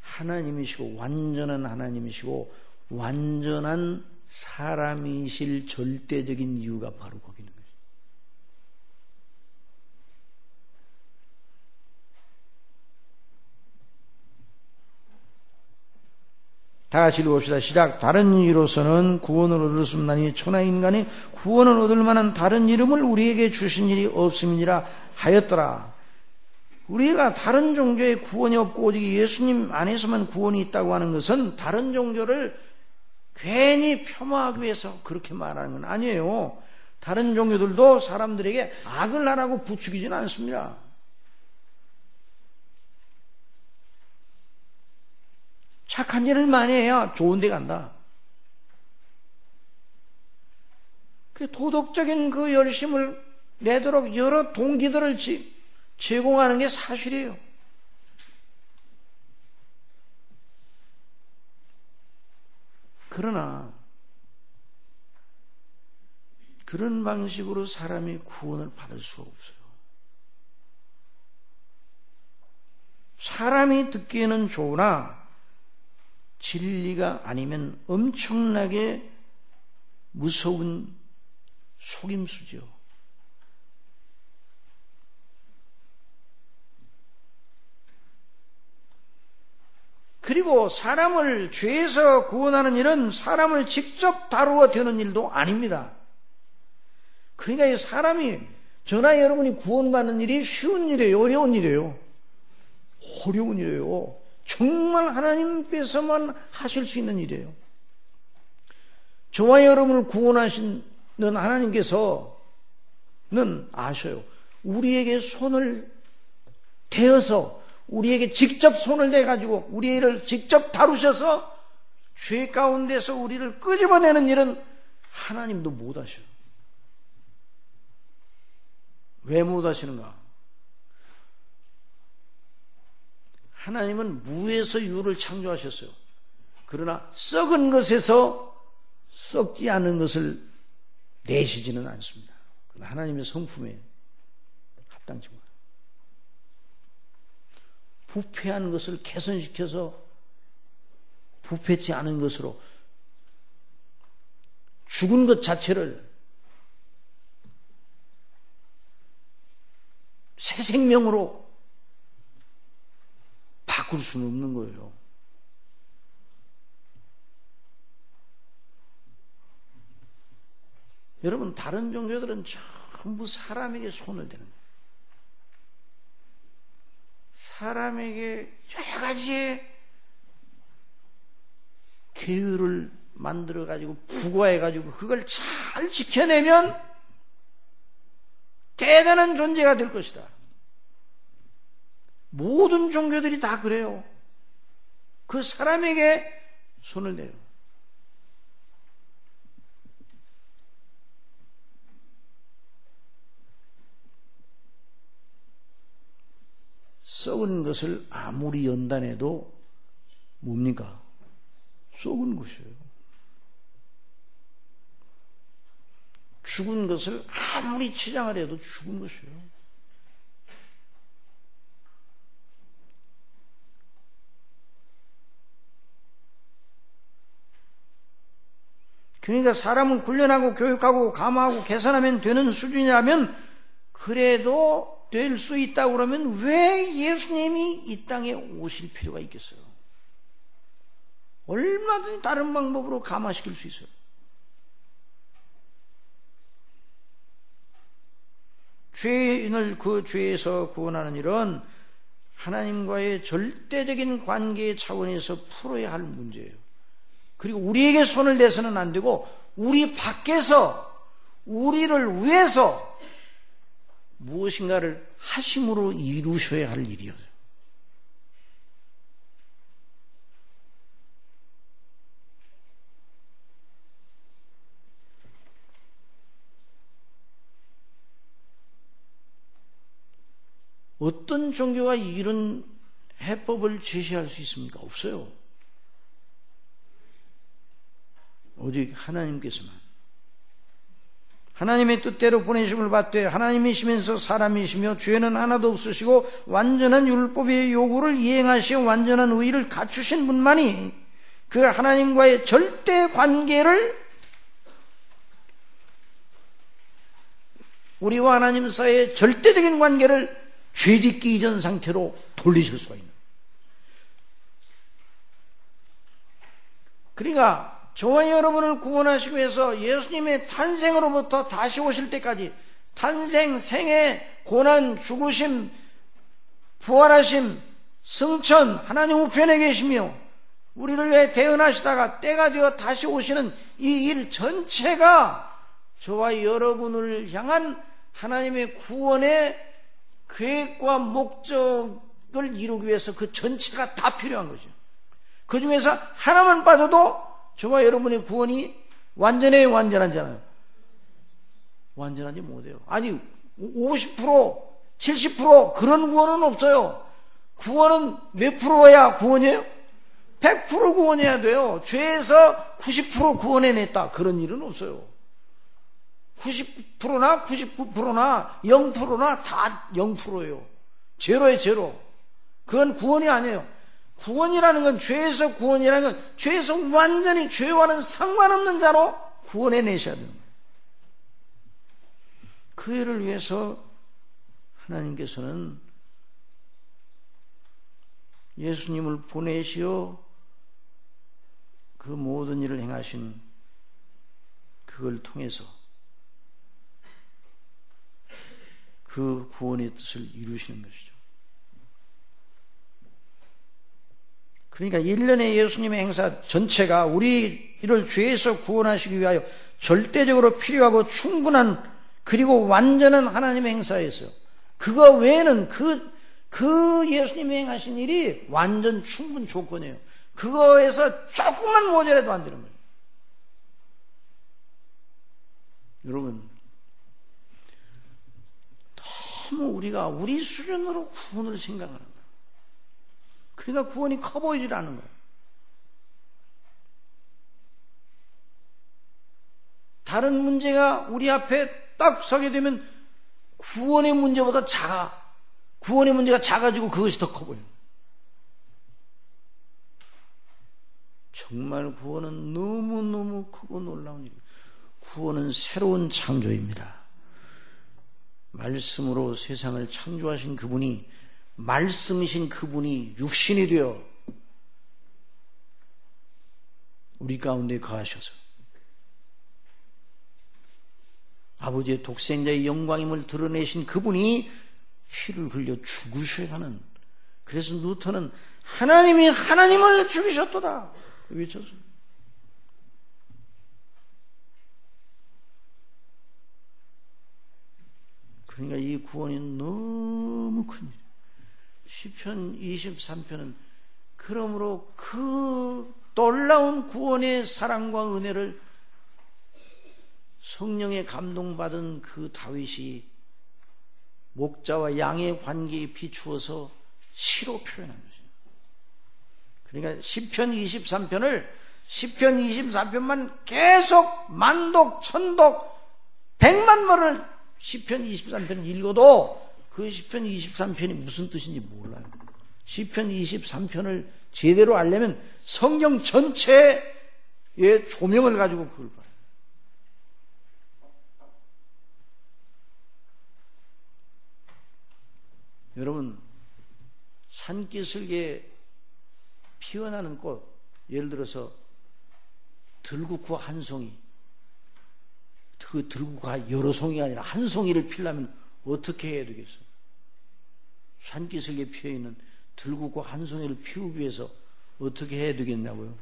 하나님이시고 완전한 하나님이시고 완전한 사람이실 절대적인 이유가 바로 거기 있는 거예요. 다 같이 읽어봅시다. 시작. 다른 이유로서는 구원을 얻을 수 없나니 천하 인간이 구원을 얻을 만한 다른 이름을 우리에게 주신 일이 없음이니라 하였더라. 우리가 다른 종교의 구원이 없고 오직 예수님 안에서만 구원이 있다고 하는 것은 다른 종교를 괜히 폄하하기 위해서 그렇게 말하는 건 아니에요. 다른 종교들도 사람들에게 악을 하라고 부추기지는 않습니다. 착한 일을 많이 해야 좋은 데 간다. 그 도덕적인 그 열심을 내도록 여러 동기들을 제공하는 게 사실이에요. 그러나 그런 방식으로 사람이 구원을 받을 수가 없어요. 사람이 듣기에는 좋으나 진리가 아니면 엄청나게 무서운 속임수죠. 그리고 사람을 죄에서 구원하는 일은 사람을 직접 다루어 되는 일도 아닙니다. 그러니까 사람이, 저나 여러분이 구원받는 일이 쉬운 일이에요? 어려운 일이에요? 어려운 일이에요. 정말 하나님께서만 하실 수 있는 일이에요. 저와 여러분을 구원하시는 하나님께서는 아셔요. 우리에게 손을 대어서 우리에게 직접 손을 대가지고 우리를 직접 다루셔서 죄 가운데서 우리를 끄집어내는 일은 하나님도 못하셔요. 왜 못하시는가? 하나님은 무에서 유를 창조하셨어요. 그러나 썩은 것에서 썩지 않은 것을 내시지는 않습니다. 그건 하나님의 성품에 합당치 못해요. 부패한 것을 개선시켜서 부패치 않은 것으로 죽은 것 자체를 새 생명으로 바꿀 수는 없는 거예요. 여러분, 다른 종교들은 전부 사람에게 손을 대는 거예요. 사람에게 여러 가지의 계율을 만들어가지고 부과해가지고 그걸 잘 지켜내면 대단한 존재가 될 것이다. 모든 종교들이 다 그래요. 그 사람에게 손을 대요. 썩은 것을 아무리 연단해도 뭡니까? 썩은 것이에요. 죽은 것을 아무리 치장을 해도 죽은 것이에요. 그러니까 사람을 훈련하고 교육하고 감화하고 개선하면 되는 수준이라면 그래도 될 수 있다고 그러면 왜 예수님이 이 땅에 오실 필요가 있겠어요? 얼마든지 다른 방법으로 감화시킬 수 있어요. 죄인을 그 죄에서 구원하는 일은 하나님과의 절대적인 관계 차원에서 풀어야 할 문제예요. 그리고 우리에게 손을 대서는 안 되고 우리 밖에서 우리를 위해서 무엇인가를 하심으로 이루셔야 할 일이에요. 어떤 종교가 이런 해법을 제시할 수 있습니까? 없어요. 오직 하나님께서만. 하나님의 뜻대로 보내심을 받되 하나님이시면서 사람이시며 죄는 하나도 없으시고 완전한 율법의 요구를 이행하시어 완전한 의를 갖추신 분만이 그 하나님과의 절대 관계를 우리와 하나님 사이의 절대적인 관계를 죄짓기 이전 상태로 돌리실 수가 있는. 그러니까 저와 여러분을 구원하시기 위해서 예수님의 탄생으로부터 다시 오실 때까지 탄생, 생애, 고난, 죽으심, 부활하심, 승천, 하나님 우편에 계시며 우리를 위해 대언하시다가 때가 되어 다시 오시는 이 일 전체가 저와 여러분을 향한 하나님의 구원의 계획과 목적을 이루기 위해서 그 전체가 다 필요한 거죠. 그 중에서 하나만 빠져도 저와 여러분의 구원이 완전해요, 완전하지 않아요? 완전하지 못해요. 아니 50%, 70% 그런 구원은 없어요. 구원은 몇 프로야 구원이에요? 100% 구원해야 돼요. 죄에서 90% 구원해냈다. 그런 일은 없어요. 90%나 99%나 0%나 다 0%예요. 제로에 제로. 그건 구원이 아니에요. 구원이라는 건 죄에서 구원이라는 건 죄에서 완전히 죄와는 상관없는 자로 구원해내셔야 됩니다. 그 일을 위해서 하나님께서는 예수님을 보내시어 그 모든 일을 행하신 그걸 통해서 그 구원의 뜻을 이루시는 것이죠. 그러니까 1년의 예수님의 행사 전체가 우리를 죄에서 구원하시기 위하여 절대적으로 필요하고 충분한 그리고 완전한 하나님의 행사였어요. 그거 외에는 그 예수님이 행하신 일이 완전 충분 조건이에요. 그거에서 조금만 모자라도 안 되는 거예요. 여러분, 너무 우리가 우리 수준으로 구원을 생각하는 거예요. 그러니까 구원이 커 보이질 않는 거예요. 다른 문제가 우리 앞에 딱 서게 되면 구원의 문제보다 작아. 구원의 문제가 작아지고 그것이 더 커 보여요. 정말 구원은 너무너무 크고 놀라운 일이에요. 구원은 새로운 창조입니다. 말씀으로 세상을 창조하신 그분이 말씀이신 그분이 육신이 되어 우리 가운데 거하셔서 아버지의 독생자의 영광임을 드러내신 그분이 피를 흘려 죽으셔야 하는, 그래서 루터는 하나님이 하나님을 죽이셨도다 외쳤어요. 그러니까 이 구원이 너무 큰 일. 시편 23편은 그러므로 그 놀라운 구원의 사랑과 은혜를 성령에 감동받은 그 다윗이 목자와 양의 관계에 비추어서 시로 표현한 거죠. 그러니까 시편 23편만 계속 만독, 천독, 100만 번을 시편 23편을 읽어도 그 시편 23편이 무슨 뜻인지 몰라요. 시편 23편을 제대로 알려면 성경 전체의 조명을 가지고 그걸 봐요. 여러분, 산기슭에 피어나는 꽃, 예를 들어서 들국화 한 송이, 그 들국화 여러 송이가 아니라 한 송이를 피려면 어떻게 해야 되겠어요? 산기슭에 피어있는 들국화 한 송이를 피우기 위해서 어떻게 해야 되겠냐고요?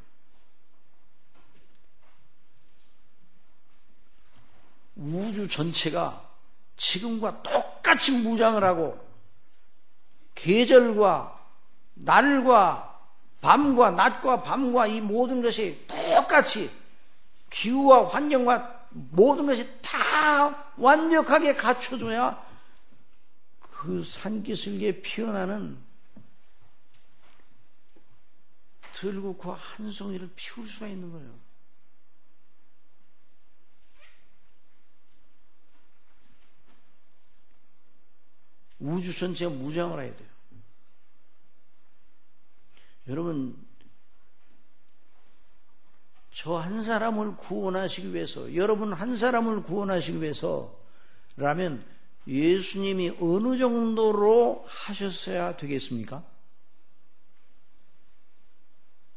우주 전체가 지금과 똑같이 무장을 하고 계절과 날과 밤과 낮과 밤과 이 모든 것이 똑같이 기후와 환경과 모든 것이 다 완벽하게 갖춰줘야 그 산기슭에 피어나는 들국화 한 송이를 피울 수가 있는 거예요. 우주 전체가 무장을 해야 돼요. 여러분, 저 한 사람을 구원하시기 위해서, 여러분 한 사람을 구원하시기 위해서라면 예수님이 어느 정도로 하셨어야 되겠습니까?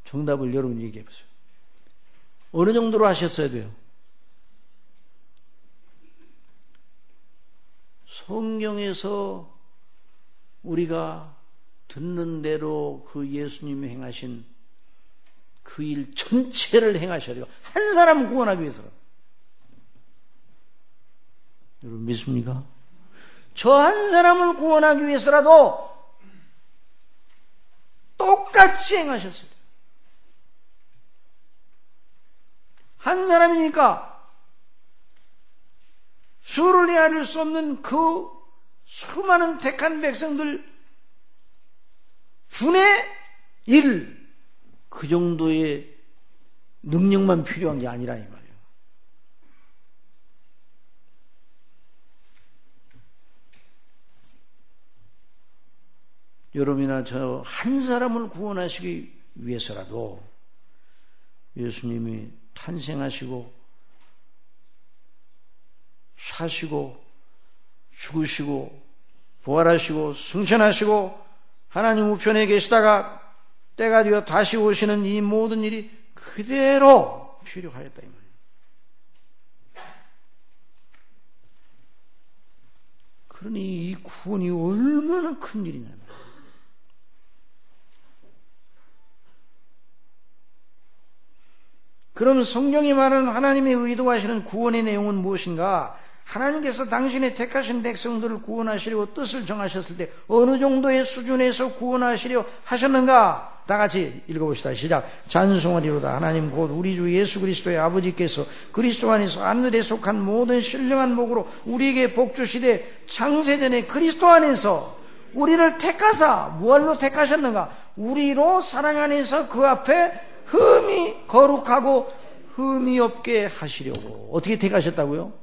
정답을 여러분 얘기해 보세요. 어느 정도로 하셨어야 돼요? 성경에서 우리가 듣는 대로 그 예수님이 행하신 그 일 전체를 행하셔야 돼요. 한 사람을 구원하기 위해서. 여러분 믿습니까? 저 한 사람을 구원하기 위해서라도 똑같이 행하셨어요. 한 사람이니까 수를 헤아릴 수 없는 그 수많은 택한 백성들 분의 일, 그 정도의 능력만 필요한 게 아니라 이 말이에요. 여러분이나 저 한 사람을 구원하시기 위해서라도 예수님이 탄생하시고 사시고 죽으시고 부활하시고 승천하시고 하나님 우편에 계시다가 때가 되어 다시 오시는 이 모든 일이 그대로 필요하였다 이 말이에요. 그러니 이 구원이 얼마나 큰 일이냐면, 그럼 성경이 말하는 하나님의 의도하시는 구원의 내용은 무엇인가? 하나님께서 당신의 택하신 백성들을 구원하시려고 뜻을 정하셨을 때 어느 정도의 수준에서 구원하시려 하셨는가? 다 같이 읽어봅시다. 시작. 찬송하리로다. 하나님 곧 우리 주 예수 그리스도의 아버지께서 그리스도 안에서 하늘에 속한 모든 신령한 복으로 우리에게 복 주시되 창세전에 그리스도 안에서 우리를 택하사 무엇로 택하셨는가? 우리로 사랑 안에서 그 앞에 흠이 거룩하고 흠이 없게 하시려고. 어떻게 택하셨다고요?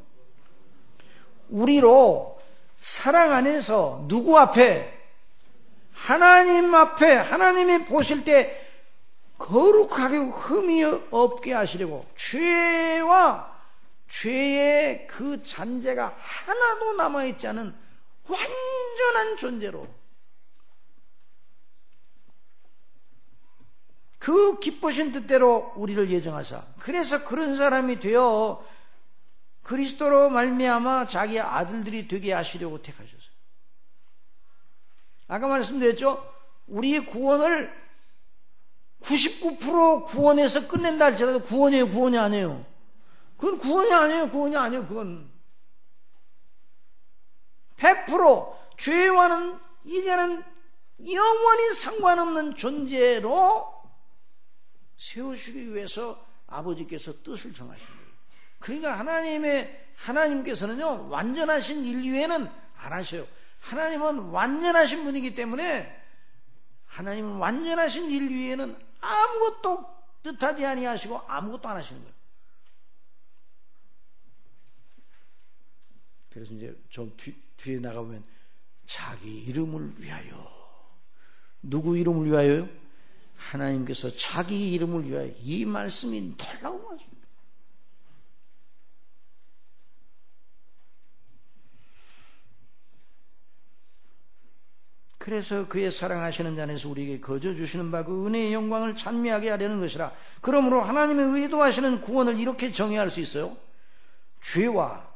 우리로 사랑 안에서 누구 앞에? 하나님 앞에, 하나님이 보실 때 거룩하게 흠이 없게 하시려고. 죄와 죄의 그 잔재가 하나도 남아있지 않은 완전한 존재로 그 기쁘신 뜻대로 우리를 예정하사 그래서 그런 사람이 되어 그리스도로 말미암아 자기 아들들이 되게 하시려고 택하셨어요. 아까 말씀드렸죠? 우리의 구원을 99% 구원해서 끝낸다 할지라도 구원이에요, 구원이 아니에요? 그건 구원이 아니에요, 구원이 아니에요, 그건. 100% 죄와는 이제는 영원히 상관없는 존재로 세우시기 위해서 아버지께서 뜻을 정하신 거예요. 그러니까 하나님께서는요, 완전하신 인류에는 안 하셔요. 하나님은 완전하신 분이기 때문에 하나님은 완전하신 인류에는 아무것도 뜻하지 아니하시고 아무것도 안 하시는 거예요. 그래서 이제 좀 뒤에 나가보면 자기 이름을 위하여, 누구 이름을 위하여요? 하나님께서 자기 이름을 위하여, 이 말씀이 놀라운 말씀입니다. 그래서 그의 사랑하시는 자 안에서 우리에게 거저 주시는 바 그 은혜의 영광을 찬미하게 하려는 것이라. 그러므로 하나님의 의도하시는 구원을 이렇게 정의할 수 있어요. 죄와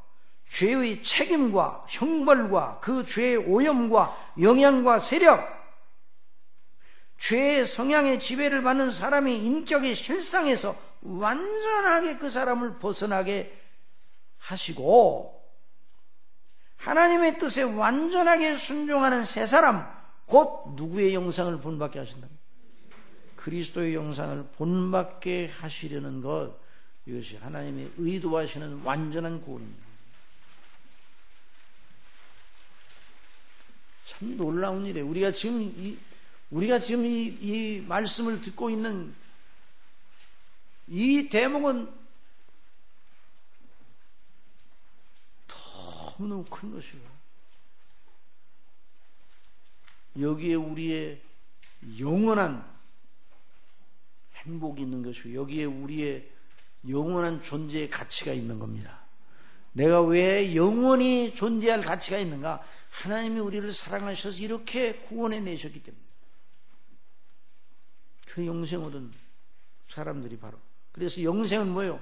죄의 책임과 형벌과 그 죄의 오염과 영향과 세력, 죄의 성향의 지배를 받는 사람이 인격의 실상에서 완전하게 그 사람을 벗어나게 하시고, 하나님의 뜻에 완전하게 순종하는 새 사람, 곧 누구의 영상을 본받게 하신다? 그리스도의 영상을 본받게 하시려는 것, 이것이 하나님의 의도하시는 완전한 구원입니다. 참 놀라운 일이에요. 우리가 지금 이 말씀을 듣고 있는 이 대목은 너무너무 큰 것이에요. 여기에 우리의 영원한 행복이 있는 것이고, 여기에 우리의 영원한 존재의 가치가 있는 겁니다. 내가 왜 영원히 존재할 가치가 있는가? 하나님이 우리를 사랑하셔서 이렇게 구원해 내셨기 때문에. 그 영생 얻은 사람들이 바로. 그래서 영생은 뭐예요?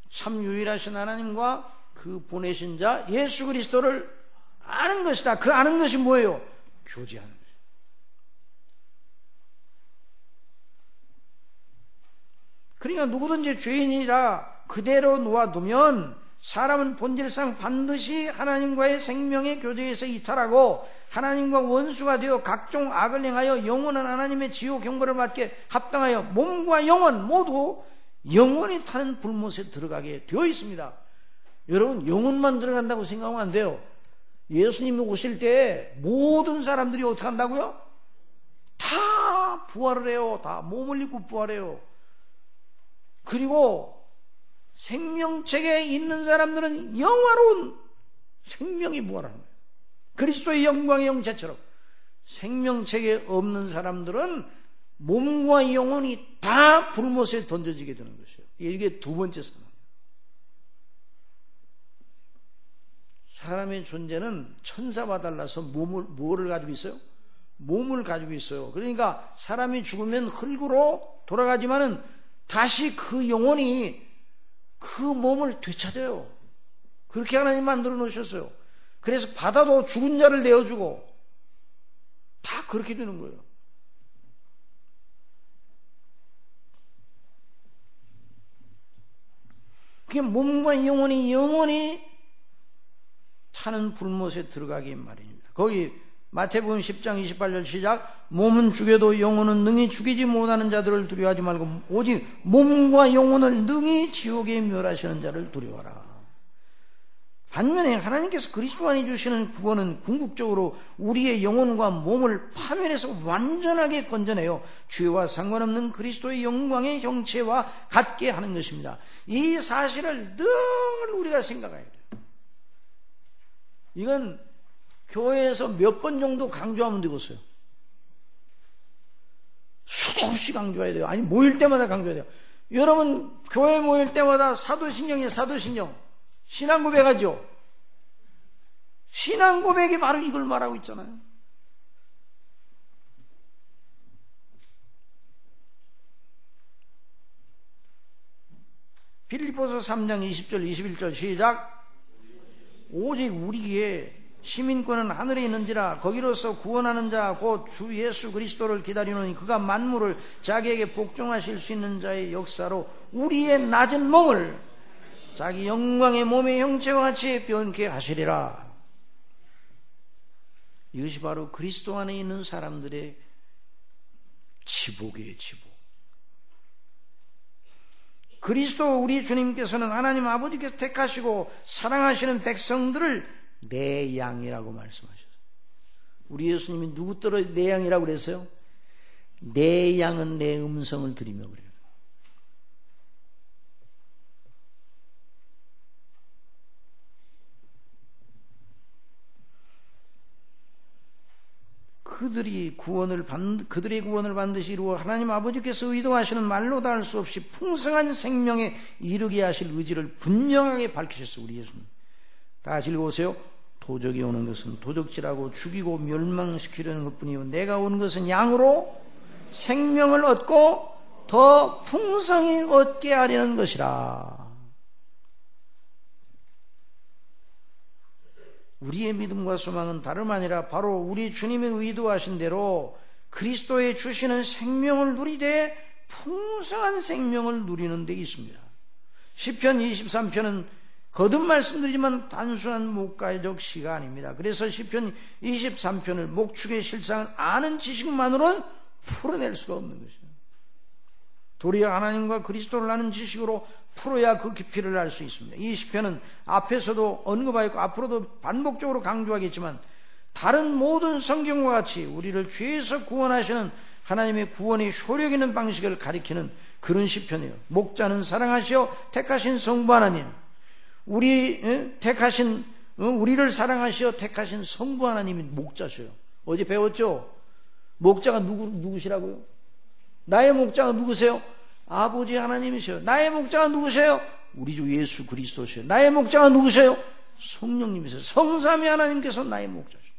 참 유일하신 하나님과 그 보내신 자 예수 그리스도를 아는 것이다. 그 아는 것이 뭐예요? 교제하는 것이에요. 그러니까 누구든지 죄인이라 그대로 놓아두면 사람은 본질상 반드시 하나님과의 생명의 교제에서 이탈하고 하나님과 원수가 되어 각종 악을 행하여 영원한 하나님의 지옥 형벌을 받게 합당하여 몸과 영혼 모두 영원히 타는 불못에 들어가게 되어 있습니다. 여러분, 영혼만 들어간다고 생각하면 안 돼요. 예수님이 오실 때 모든 사람들이 어떻게 한다고요? 다 부활을 해요. 다 몸을 입고 부활해요. 그리고 생명책에 있는 사람들은 영화로운 생명이 부활하는 거예요. 그리스도의 영광의 영체처럼. 생명책에 없는 사람들은 몸과 영혼이 다 불못에 던져지게 되는 것이에요. 이게 두 번째 사람. 사람의 존재는 천사와 달라서 뭐를 가지고 있어요? 몸을 가지고 있어요. 그러니까 사람이 죽으면 흙으로 돌아가지만은 다시 그 영혼이 그 몸을 되찾아요. 그렇게 하나님 만들어 놓으셨어요. 그래서 바다도 죽은 자를 내어주고 다 그렇게 되는 거예요. 그게 몸과 영혼이 영원히 타는 불못에 들어가기 말입니다. 거기 마태복음 10장 28절 시작. 몸은 죽여도 영혼은 능히 죽이지 못하는 자들을 두려워하지 말고 오직 몸과 영혼을 능히 지옥에 멸하시는 자를 두려워하라. 반면에 하나님께서 그리스도 안에 주시는 구원은 궁극적으로 우리의 영혼과 몸을 파멸해서 완전하게 건져내요 죄와 상관없는 그리스도의 영광의 형체와 같게 하는 것입니다. 이 사실을 늘 우리가 생각해야 돼요. 이건 교회에서 몇 번 정도 강조하면 되겠어요? 수도 없이 강조해야 돼요. 아니, 모일 때마다 강조해야 돼요. 여러분, 교회 모일 때마다 사도신경이에요, 사도신경. 신앙 고백하죠? 신앙 고백이 바로 이걸 말하고 있잖아요. 빌립보서 3장 20절 21절 시작. 오직 우리의 시민권은 하늘에 있는지라 거기로서 구원하는 자 곧 주 예수 그리스도를 기다리노니 그가 만물을 자기에게 복종하실 수 있는 자의 역사로 우리의 낮은 몸을 자기 영광의 몸의 형체와 같이 변케 하시리라. 이것이 바로 그리스도 안에 있는 사람들의 지복이에요. 지복. 그리스도 우리 주님께서는 하나님 아버지께서 택하시고 사랑하시는 백성들을 내 양이라고 말씀하셨어요. 우리 예수님이 누구 떨어 내 양이라고 그랬어요? 내 양은 내 음성을 들이며 그래요. 그들의 구원을 반드시 이루어 하나님 아버지께서 의도하시는 말로 다 할 수 없이 풍성한 생명에 이르게 하실 의지를 분명하게 밝히셨어요. 우리 예수님. 다 같이 읽어보세요. 도적이 오는 것은 도적질하고 죽이고 멸망시키려는 것뿐이요 내가 온 것은 양으로 생명을 얻고 더 풍성히 얻게 하려는 것이라. 우리의 믿음과 소망은 다름 아니라 바로 우리 주님의 의도하신 대로 그리스도의 주시는 생명을 누리되 풍성한 생명을 누리는 데 있습니다. 시편 23편은 거듭 말씀드리지만 단순한 목가적 시가 아닙니다. 그래서 시편 23편을 목축의 실상을 아는 지식만으로는 풀어낼 수가 없는 것이죠. 도리어 하나님과 그리스도를 아는 지식으로 풀어야 그 깊이를 알 수 있습니다. 이 시편은 앞에서도 언급하였고 앞으로도 반복적으로 강조하겠지만 다른 모든 성경과 같이 우리를 죄에서 구원하시는 하나님의 구원의 효력 있는 방식을 가리키는 그런 시편이에요. 목자는 사랑하시어 택하신 성부 하나님, 우리를 사랑하시어 택하신 성부 하나님이 목자셔요. 어제 배웠죠? 목자가 누구시라고요? 나의 목자가 누구세요? 아버지 하나님이세요. 나의 목자가 누구세요? 우리 주 예수 그리스도세요. 나의 목자가 누구세요? 성령님이세요. 성삼위 하나님께서 나의 목자시죠.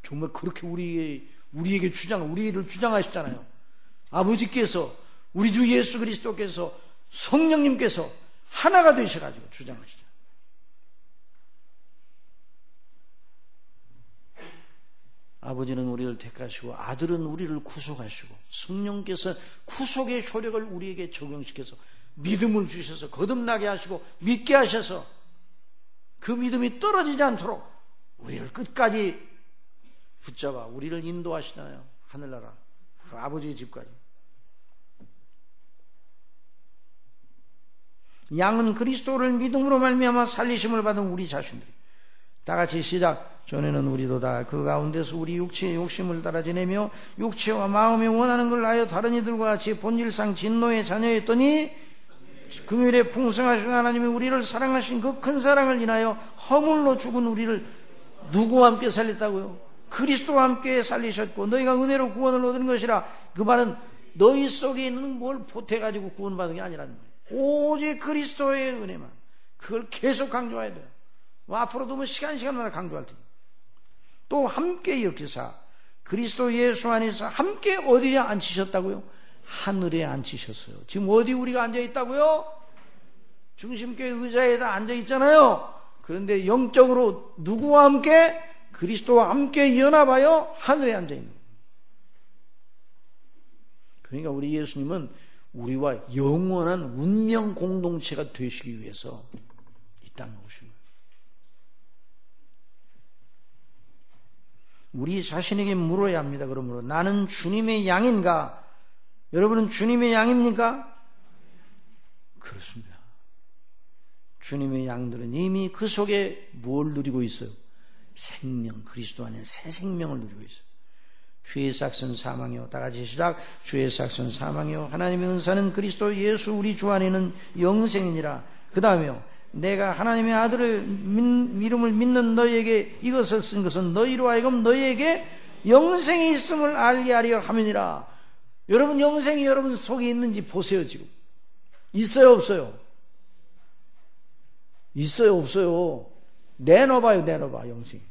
정말 그렇게 우리에게 우리를 주장하시잖아요. 아버지께서, 우리 주 예수 그리스도께서, 성령님께서 하나가 되셔가지고 주장하시죠. 아버지는 우리를 택하시고 아들은 우리를 구속하시고 성령께서 구속의 효력을 우리에게 적용시켜서 믿음을 주셔서 거듭나게 하시고 믿게 하셔서 그 믿음이 떨어지지 않도록 우리를 끝까지 붙잡아 우리를 인도하시나요? 하늘나라 그 아버지의 집까지. 양은 그리스도를 믿음으로 말미암아 살리심을 받은 우리 자신들이. 다 같이 시작. 전에는 우리도 다 그 가운데서 우리 육체의 욕심을 따라 지내며 육체와 마음이 원하는 걸 하여 다른 이들과 같이 본질상 진노의 자녀였더니 금요일에 풍성하신 하나님이 우리를 사랑하신 그 큰 사랑을 인하여 허물로 죽은 우리를 누구와 함께 살렸다고요? 그리스도와 함께 살리셨고 너희가 은혜로 구원을 얻은 것이라. 그 말은 너희 속에 있는 뭘 보태가지고 구원받은 게 아니라는 거예요. 오직 그리스도의 은혜만. 그걸 계속 강조해야 돼요. 앞으로도 시간마다 강조할 테니. 또 함께 일으키사 그리스도 예수 안에서 함께 어디에 앉히셨다고요? 하늘에 앉히셨어요. 지금 어디 우리가 앉아있다고요? 중심교회 의자에다 앉아있잖아요. 그런데 영적으로 누구와 함께? 그리스도와 함께 연합하여 하늘에 앉아있는 거예요. 그러니까 우리 예수님은 우리와 영원한 운명 공동체가 되시기 위해서 이 땅에 오신 거예요. 우리 자신에게 물어야 합니다. 그러므로 나는 주님의 양인가? 여러분은 주님의 양입니까? 그렇습니다. 주님의 양들은 이미 그 속에 뭘 누리고 있어요? 생명, 그리스도 안에 새 생명을 누리고 있어요. 주의 삭선 사망이요. 다 같이 시작. 주의 삭선 사망이요. 하나님의 은사는 그리스도 예수 우리 주 안에는 영생이니라. 그 다음에요. 내가 하나님의 아들을 이름을 믿는 너희에게 이것을 쓴 것은 너희로 하여금 너희에게 영생이 있음을 알게 하려 함이니라. 여러분 영생이 여러분 속에 있는지 보세요. 지금 있어요 없어요? 있어요 없어요? 내놔봐요. 내놔봐. 영생이.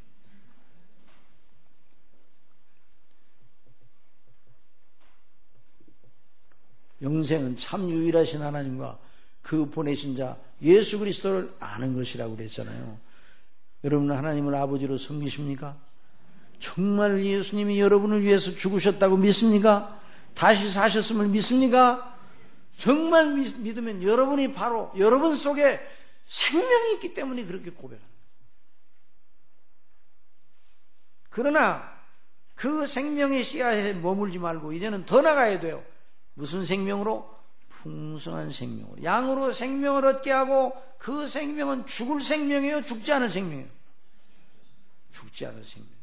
영생은 참 유일하신 하나님과 그 보내신 자 예수 그리스도를 아는 것이라고 그랬잖아요. 여러분은 하나님을 아버지로 섬기십니까? 정말 예수님이 여러분을 위해서 죽으셨다고 믿습니까? 다시 사셨음을 믿습니까? 정말 믿으면 여러분이 바로 여러분 속에 생명이 있기 때문에 그렇게 고백합니다. 그러나 그 생명의 씨앗에 머물지 말고 이제는 더 나가야 돼요. 무슨 생명으로? 풍성한 생명으로. 양으로 생명을 얻게 하고 그 생명은 죽을 생명이에요? 죽지 않을 생명이에요? 죽지 않을 생명.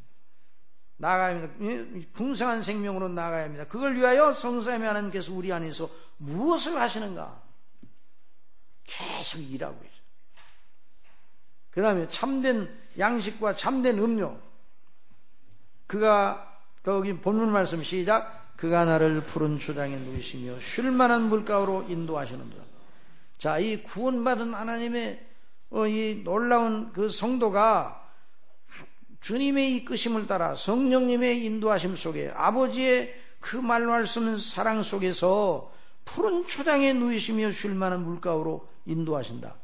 나가야 합니다. 풍성한 생명으로 나가야 합니다. 그걸 위하여 성삼위 하나님께서 우리 안에서 무엇을 하시는가? 계속 일하고 있어요. 그 다음에 참된 양식과 참된 음료. 그가 거기 본문 말씀 시작. 그가 나를 푸른 초장에 누이시며 쉴만한 물가로 인도하시는도다. 자, 이 구원받은 하나님의 이 놀라운 그 성도가 주님의 이끄심을 따라 성령님의 인도하심 속에 아버지의 그 말로 할 수 없는 사랑 속에서 푸른 초장에 누이시며 쉴만한 물가로 인도하신다.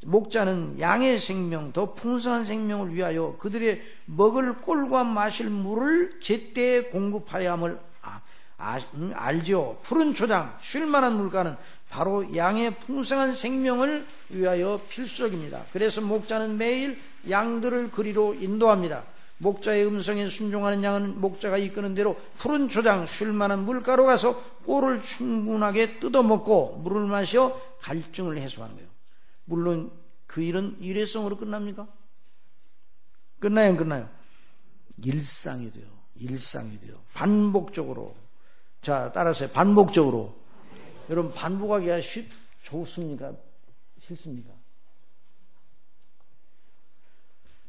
목자는 양의 생명, 더 풍성한 생명을 위하여 그들의 먹을 꼴과 마실 물을 제때에 공급하여야 함을 알지요. 푸른 초장, 쉴만한 물가는 바로 양의 풍성한 생명을 위하여 필수적입니다. 그래서 목자는 매일 양들을 그리로 인도합니다. 목자의 음성에 순종하는 양은 목자가 이끄는 대로 푸른 초장, 쉴만한 물가로 가서 꼴을 충분하게 뜯어먹고 물을 마셔 갈증을 해소하는 거예요. 물론 그 일은 일회성으로 끝납니까? 끝나요, 안 끝나요? 일상이 돼요. 일상이 돼요. 반복적으로. 자, 따라서 반복적으로. 여러분, 반복하기가 좋습니까? 싫습니까?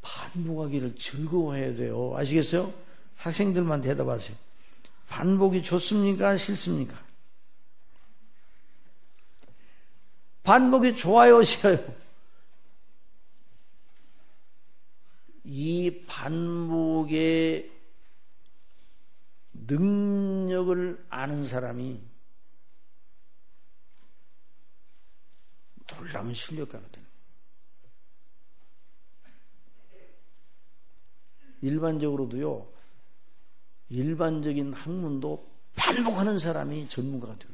반복하기를 즐거워해야 돼요. 아시겠어요? 학생들만 대답하세요. 반복이 좋습니까? 싫습니까? 반복이 좋아요, 싫어요? 이 반복의 능력을 아는 사람이 놀라운 실력가거든요. 일반적으로도요, 일반적인 학문도 반복하는 사람이 전문가가 돼요.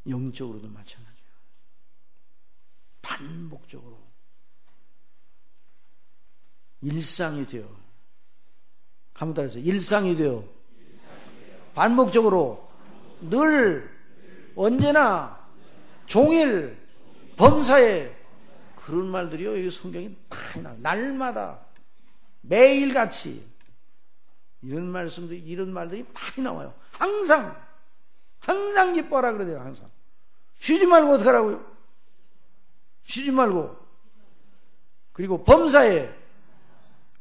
영적으로도 마찬가지예요. 반복적으로 일상이 돼요. 한번 따라서 일상이 돼요. 반복적으로 늘 언제나 종일 범사에 그런 말들이요. 이 성경이 많이 나와요. 날마다 매일같이 이런 말씀들이 이런 말들이 많이 나와요. 항상 기뻐하라 그러대요. 항상 쉬지 말고 어떡하라고요? 쉬지 말고. 그리고 범사에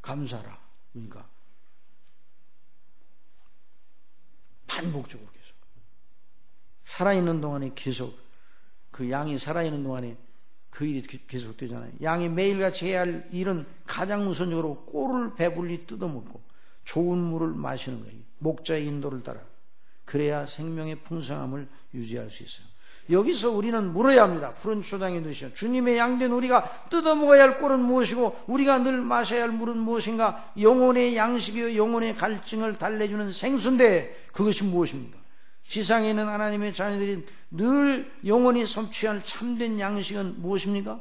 감사하라. 그러니까 반복적으로 계속 살아있는 동안에 계속 그 양이 살아있는 동안에 그 일이 계속 되잖아요. 양이 매일같이 해야 할 일은 가장 우선적으로 꼴을 배불리 뜯어먹고 좋은 물을 마시는 거예요. 목자의 인도를 따라. 그래야 생명의 풍성함을 유지할 수 있어요. 여기서 우리는 물어야 합니다. 푸른 초장에 드시오. 주님의 양된 우리가 뜯어먹어야 할 꼴은 무엇이고 우리가 늘 마셔야 할 물은 무엇인가? 영혼의 양식이요 영혼의 갈증을 달래주는 생수인데 그것이 무엇입니까? 지상에 있는 하나님의 자녀들이 늘 영혼이 섭취할 참된 양식은 무엇입니까?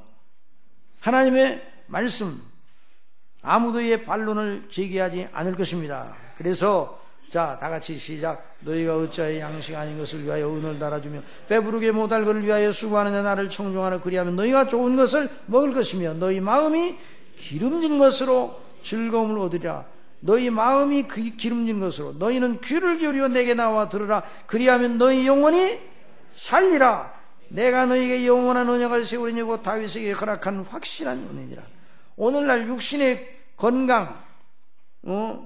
하나님의 말씀. 아무도 이의 반론을 제기하지 않을 것입니다. 그래서 자, 다 같이 시작. 너희가 어찌하여 양식 아닌 것을 위하여 은을 달아주며 배부르게 못할 것을 위하여 수고하느냐 나를 청종하라. 그리하면 너희가 좋은 것을 먹을 것이며 너희 마음이 기름진 것으로 즐거움을 얻으리라. 너희 마음이 기름진 것으로 너희는 귀를 기울여 내게 나와 들으라. 그리하면 너희 영혼이 살리라. 내가 너희에게 영원한 언약을 세우리니 곧 다윗에게 허락한 확실한 은혜니라. 오늘날 육신의 건강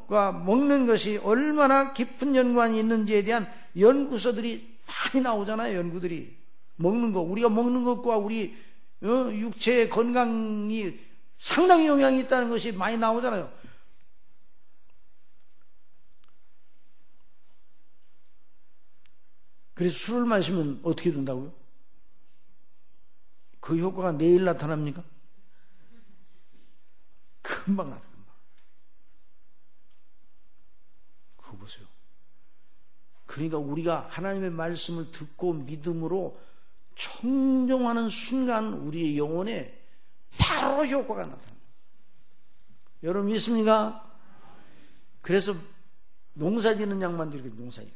가 먹는 것이 얼마나 깊은 연관이 있는지에 대한 연구서들이 많이 나오잖아요. 연구들이 먹는 거, 우리가 먹는 것과 우리 육체의 건강이 상당히 영향이 있다는 것이 많이 나오잖아요. 그래서 술을 마시면 어떻게 된다고요? 그 효과가 내일 나타납니까? 금방 나타나. 금방. 그거 보세요. 그러니까 우리가 하나님의 말씀을 듣고 믿음으로 청종하는 순간 우리의 영혼에 바로 효과가 나타납니다. 여러분 믿습니까? 그래서 농사지는 양반들이 농사지.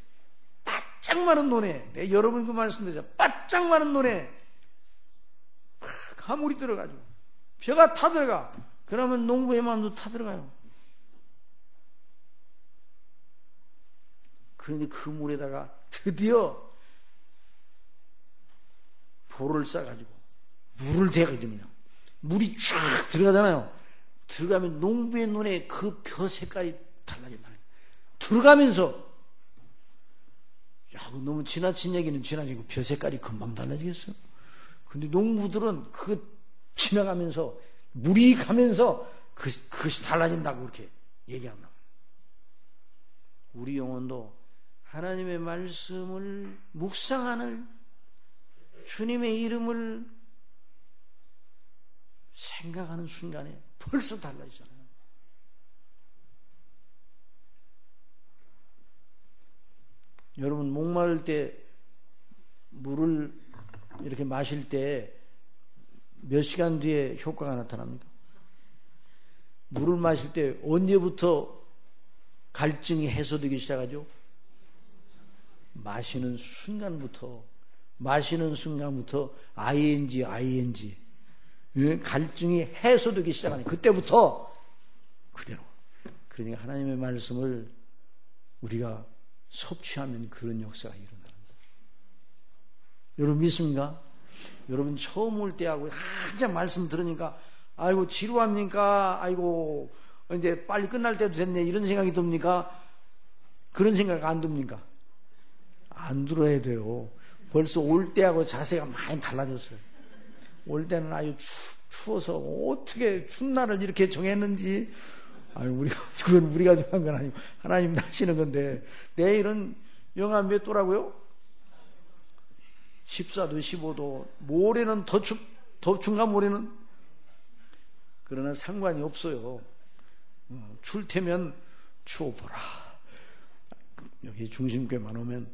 바짝 마른 논에, 여러분 그 말씀 되죠. 바짝 마른 논에 가물이 들어가지고 벼가 타들어가. 그러면 농부의 마음도 타들어가요. 그런데 그 물에다가 드디어 볼을 싸가지고 물을 대게 됩니다. 물이 쫙 들어가잖아요. 들어가면 농부의 눈에 그 벼 색깔이 달라진다. 들어가면서 야, 너무 지나친 얘기는 지나치고 벼 색깔이 금방 달라지겠어요? 근데 농부들은 그 지나가면서 물이 가면서 그것이 달라진다고 그렇게 얘기한다. 우리 영혼도 하나님의 말씀을 묵상하는 주님의 이름을 생각하는 순간에 벌써 달라지잖아요. 여러분 목마를 때 물을 이렇게 마실 때 몇 시간 뒤에 효과가 나타납니까? 물을 마실 때 언제부터 갈증이 해소되기 시작하죠? 마시는 순간부터 ING 갈증이 해소되기 시작하니 그때부터 그대로. 그러니까 하나님의 말씀을 우리가 섭취하면 그런 역사가 일어나는 거예요. 여러분 믿습니까? 여러분 처음 올 때하고 한참 말씀 들으니까 아이고 지루합니까? 아이고 이제 빨리 끝날 때도 됐네 이런 생각이 듭니까? 그런 생각 안 듭니까? 안 들어야 돼요. 벌써 올 때하고 자세가 많이 달라졌어요. 올 때는 아주 추워서 어떻게 춘 날을 이렇게 정했는지 그건 우리가 정한 건 아니고 하나님 하시는 건데 내일은 영하 몇 도라고요? 14도 15도 모레는 더 춥가 모레는? 그러나 상관이 없어요. 출 테면 추워보라. 여기 중심교회만 오면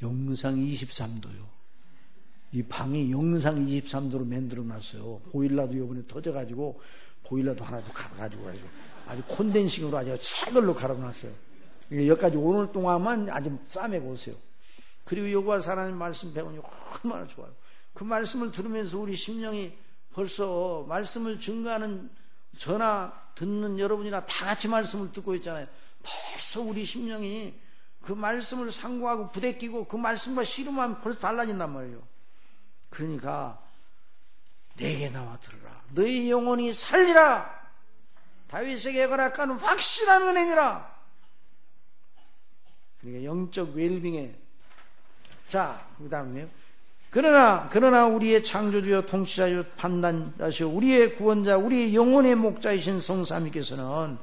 영상 23도요. 이 방이 영상 23도로 만들어놨어요. 보일러도 이번에 터져가지고 보일러도 하나 더 갈아가지고 아주 콘덴싱으로 아주 새 걸로 갈아놨어요. 여기까지 오늘 동안만 아주 싸매고 오세요. 그리고 여호와 하나님 말씀 배우니 얼마나 좋아요. 그 말씀을 들으면서 우리 심령이 벌써 말씀을 증거하는 전화 듣는 여러분이나 다 같이 말씀을 듣고 있잖아요. 벌써 우리 심령이 그 말씀을 상고하고 부대끼고 그 말씀과 씨름하면 벌써 달라진단 말이에요. 그러니까 내게 나와 들으라. 너희 영혼이 살리라. 다윗에게 허락하는 확실한 은혜니라. 그러니까 영적 웰빙에 자, 그 다음에요. 그러나 우리의 창조주여 통치자여 판단자시오 우리의 구원자 우리의 영혼의 목자이신 성삼위께서는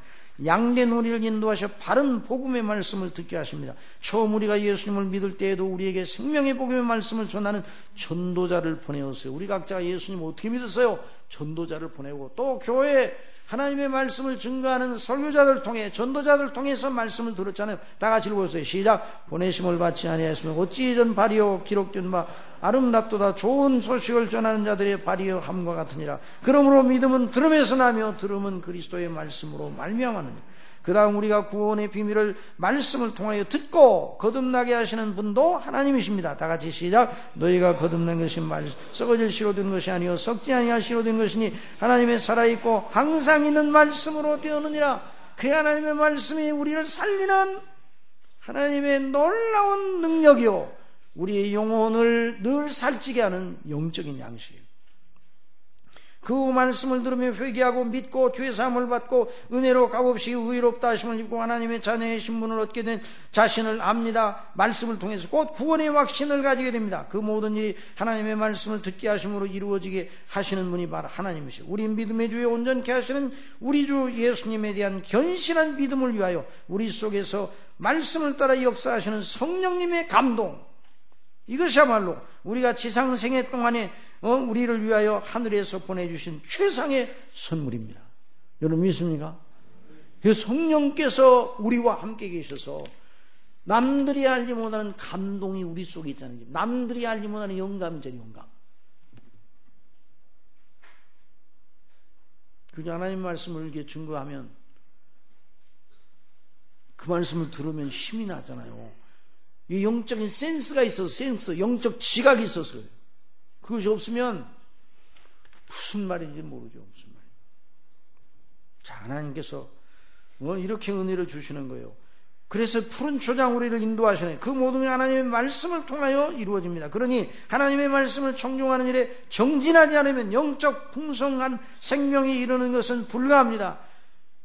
양된 우리를 인도하셔 바른 복음의 말씀을 듣게 하십니다. 처음 우리가 예수님을 믿을 때에도 우리에게 생명의 복음의 말씀을 전하는 전도자를 보내었어요. 우리 각자가 예수님을 어떻게 믿었어요? 전도자를 보내고 또 교회에 하나님의 말씀을 증거하는 설교자들 통해 전도자들 통해서 말씀을 들었잖아요. 다 같이 읽어보세요. 시작. 보내심을 받지 아니하였으면 어찌 전 발이요 기록된 바 아름답도다 좋은 소식을 전하는 자들의 발이요 함과 같으니라. 그러므로 믿음은 들음에서 나며 들음은 그리스도의 말씀으로 말미암았느니라. 그 다음 우리가 구원의 비밀을 말씀을 통하여 듣고 거듭나게 하시는 분도 하나님이십니다. 다 같이 시작. 너희가 거듭난 것이 썩어질 씨로 된 것이 아니요 썩지 아니할 씨로 된 것이니 하나님의 살아있고 항상 있는 말씀으로 되었느니라. 그 하나님의 말씀이 우리를 살리는 하나님의 놀라운 능력이요 우리의 영혼을 늘 살찌게 하는 영적인 양식이에요. 그 말씀을 들으며 회개하고 믿고 죄 사함을 받고 은혜로 값없이 의롭다 하심을 입고 하나님의 자녀의 신분을 얻게 된 자신을 압니다. 말씀을 통해서 곧 구원의 확신을 가지게 됩니다. 그 모든 일이 하나님의 말씀을 듣게 하심으로 이루어지게 하시는 분이 바로 하나님이시오. 우리 믿음의 주에 온전케 하시는 우리 주 예수님에 대한 견실한 믿음을 위하여 우리 속에서 말씀을 따라 역사하시는 성령님의 감동, 이것이야말로 우리가 지상생애 동안에 우리를 위하여 하늘에서 보내주신 최상의 선물입니다. 여러분 믿습니까? 그 성령께서 우리와 함께 계셔서 남들이 알지 못하는 감동이 우리 속에 있잖아요. 남들이 알지 못하는 영감이죠, 영감. 그게 하나님 말씀을 이렇게 증거하면 그 말씀을 들으면 힘이 나잖아요. 이 영적인 센스가 있어서, 센스, 영적 지각이 있어서 그래요. 그것이 없으면 무슨 말인지 모르죠. 무슨 말인지. 자, 하나님께서 이렇게 은혜를 주시는 거예요. 그래서 푸른 초장 우리를 인도하시네. 그 모든 게 하나님의 말씀을 통하여 이루어집니다. 그러니 하나님의 말씀을 청종하는 일에 정진하지 않으면 영적 풍성한 생명이 이루는 것은 불가합니다.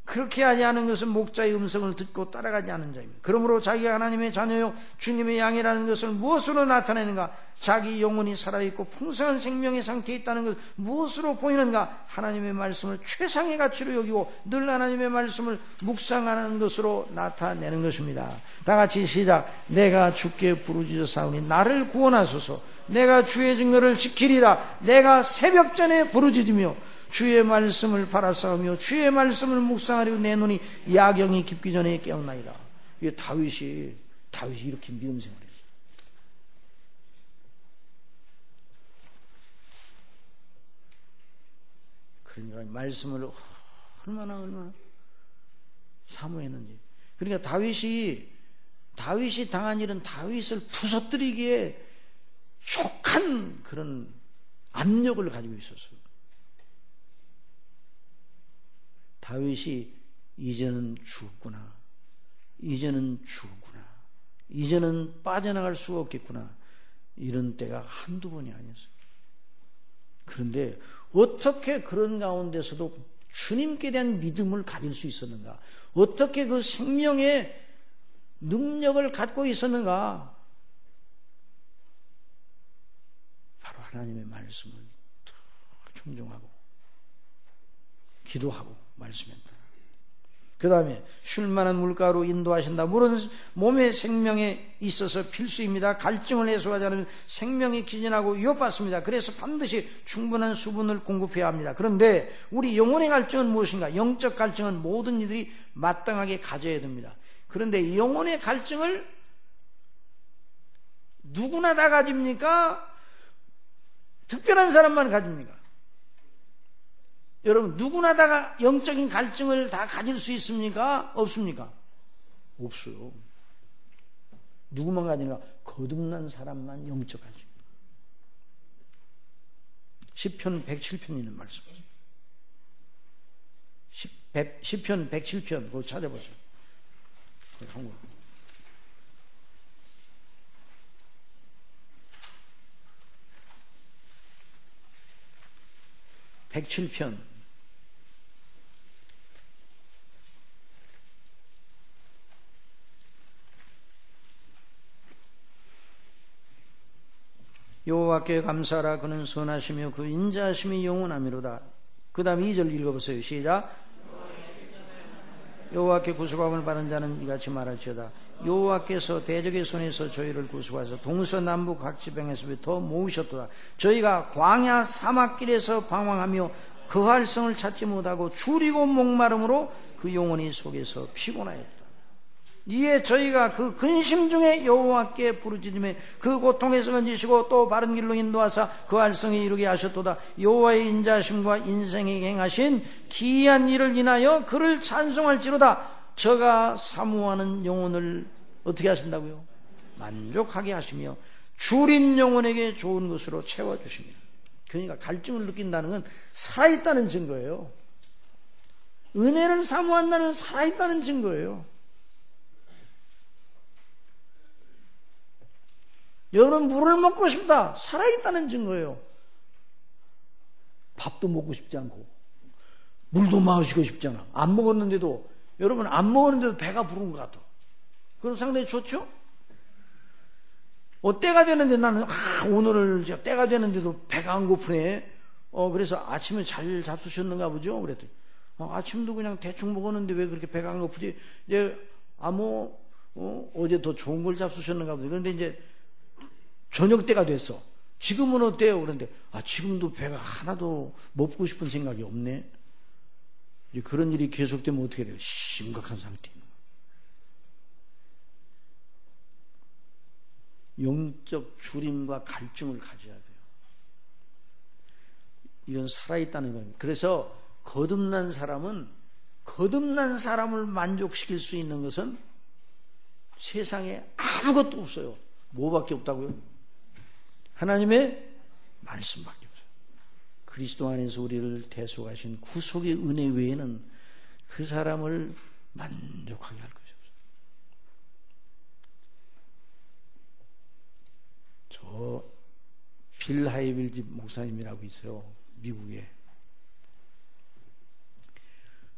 그렇게 하지 않은 것은 목자의 음성을 듣고 따라가지 않은 자입니다. 그러므로 자기가 하나님의 자녀요 주님의 양이라는 것을 무엇으로 나타내는가? 자기 영혼이 살아있고 풍성한 생명의 상태에 있다는 것을 무엇으로 보이는가? 하나님의 말씀을 최상의 가치로 여기고 늘 하나님의 말씀을 묵상하는 것으로 나타내는 것입니다. 다 같이 시작. 내가 주께 부르짖었사오니 나를 구원하소서. 내가 주의 증거를 지키리라. 내가 새벽전에 부르짖으며 주의 말씀을 바라싸우며 주의 말씀을 묵상하려고 내 눈이 야경이 깊기 전에 깨어나이다. 이게 다윗이 이렇게 믿음 생활했어요. 그러니까 말씀을 얼마나 사모했는지. 그러니까 다윗이 당한 일은 다윗을 부서뜨리기에 족한 그런 압력을 가지고 있었어요. 다윗이 이제는 죽었구나. 이제는 빠져나갈 수가 없겠구나. 이런 때가 한두 번이 아니었어요. 그런데 어떻게 그런 가운데서도 주님께 대한 믿음을 가질 수 있었는가? 어떻게 그 생명의 능력을 갖고 있었는가? 바로 하나님의 말씀을 청종하고 기도하고 말씀했다. 그 다음에 쉴만한 물가로 인도하신다. 물은 몸의 생명에 있어서 필수입니다. 갈증을 해소하지 않으면 생명이 기진하고 위협받습니다. 그래서 반드시 충분한 수분을 공급해야 합니다. 그런데 우리 영혼의 갈증은 무엇인가? 영적 갈증은 모든 이들이 마땅하게 가져야 됩니다. 그런데 영혼의 갈증을 누구나 다 가집니까? 특별한 사람만 가집니까? 여러분, 누구나 다 영적인 갈증을 다 가질 수 있습니까? 없습니까? 없어요. 누구만 가지는가? 거듭난 사람만 영적 갈증. 시편 107편 있는 말씀이죠. 시편 107편 그거 찾아보세요. 한국. (107편) 여호와께 감사하라. 그는 선하시며 그 인자하심이 영원하미로다. 그 다음 2절 읽어보세요. 시작. 여호와께 구속함을 받은 자는 이같이 말할지어다. 여호와께서 대적의 손에서 저희를 구속하셔 동서남북 각 지방에서부터 모으셨도다. 저희가 광야 사막길에서 방황하며 거할 성을 찾지 못하고 줄이고 목마름으로 그 영혼이 속에서 피곤하였다. 이에 저희가 그 근심 중에 여호와께 부르짖으며 그 고통에서 건지시고 또 바른 길로 인도하사 그 알성에 이르게 하셨도다. 여호와의 인자하심과 인생에 행하신 기이한 일을 인하여 그를 찬송할지로다. 저가 사모하는 영혼을 어떻게 하신다고요? 만족하게 하시며 줄인 영혼에게 좋은 것으로 채워주시며. 그러니까 갈증을 느낀다는 건 살아있다는 증거예요. 은혜를 사모한다는 살아있다는 증거예요. 여러분, 물을 먹고 싶다. 살아있다는 증거예요. 밥도 먹고 싶지 않고 물도 마시고 싶잖아. 안 먹었는데도, 여러분 안 먹었는데도 배가 부른 것 같아. 그럼 상당히 좋죠? 때가 되는데 나는 오늘은 때가 되는데도 배가 안 고프네. 그래서 아침에 잘 잡수셨는가 보죠? 그랬더니 아침도 그냥 대충 먹었는데 왜 그렇게 배가 안 고프지? 이제 어제 더 좋은 걸 잡수셨는가 보죠. 그런데 이제 저녁 때가 됐어. 지금은 어때요? 그런데 지금도 배가 하나도 먹고 싶은 생각이 없네. 이제 그런 일이 계속되면 어떻게 돼요? 심각한 상태. 영적 주림과 갈증을 가져야 돼요. 이건 살아있다는 겁니다. 그래서 거듭난 사람은, 거듭난 사람을 만족시킬 수 있는 것은 세상에 아무것도 없어요. 뭐밖에 없다고요? 하나님의 말씀밖에 없어요. 그리스도 안에서 우리를 대속하신 구속의 은혜 외에는 그 사람을 만족하게 할 것이 없어요. 저 빌 하이빌 목사님이라고 있어요. 미국에.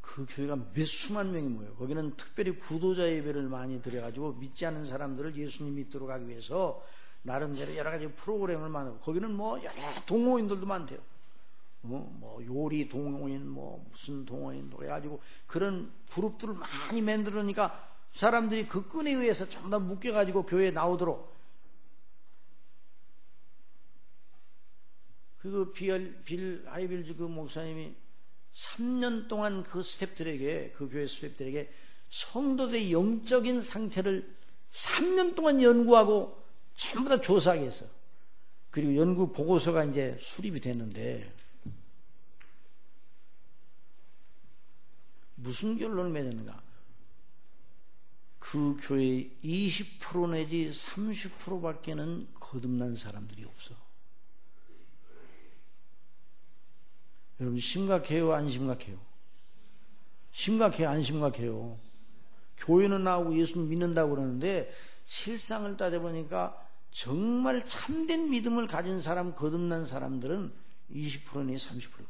그 교회가 몇 수만 명이 모여요. 거기는 특별히 구도자 예배를 많이 드려가지고 믿지 않는 사람들을 예수님 믿도록 하기 위해서 나름대로 여러 가지 프로그램을 만들고, 거기는 뭐 여러 동호인들도 많대요. 뭐 요리 동호인, 뭐 무슨 동호인, 그래가지고 그런 그룹들을 많이 만들으니까 사람들이 그 끈에 의해서 전부 다 묶여가지고 교회에 나오도록. 빌 하이빌즈 그 목사님이 3년 동안 그 스태프들에게, 그 교회 스태프들에게 성도들의 영적인 상태를 3년 동안 연구하고 전부 다 조사하게 했어. 그리고 연구 보고서가 이제 수립이 됐는데 무슨 결론을 맺었는가? 그 교회의 20% 내지 30%밖에는 거듭난 사람들이 없어. 여러분 심각해요, 안 심각해요? 심각해요, 안 심각해요? 교회는 나오고 예수 믿는다고 그러는데 실상을 따져보니까 정말 참된 믿음을 가진 사람, 거듭난 사람들은 20% 내지 30%예요.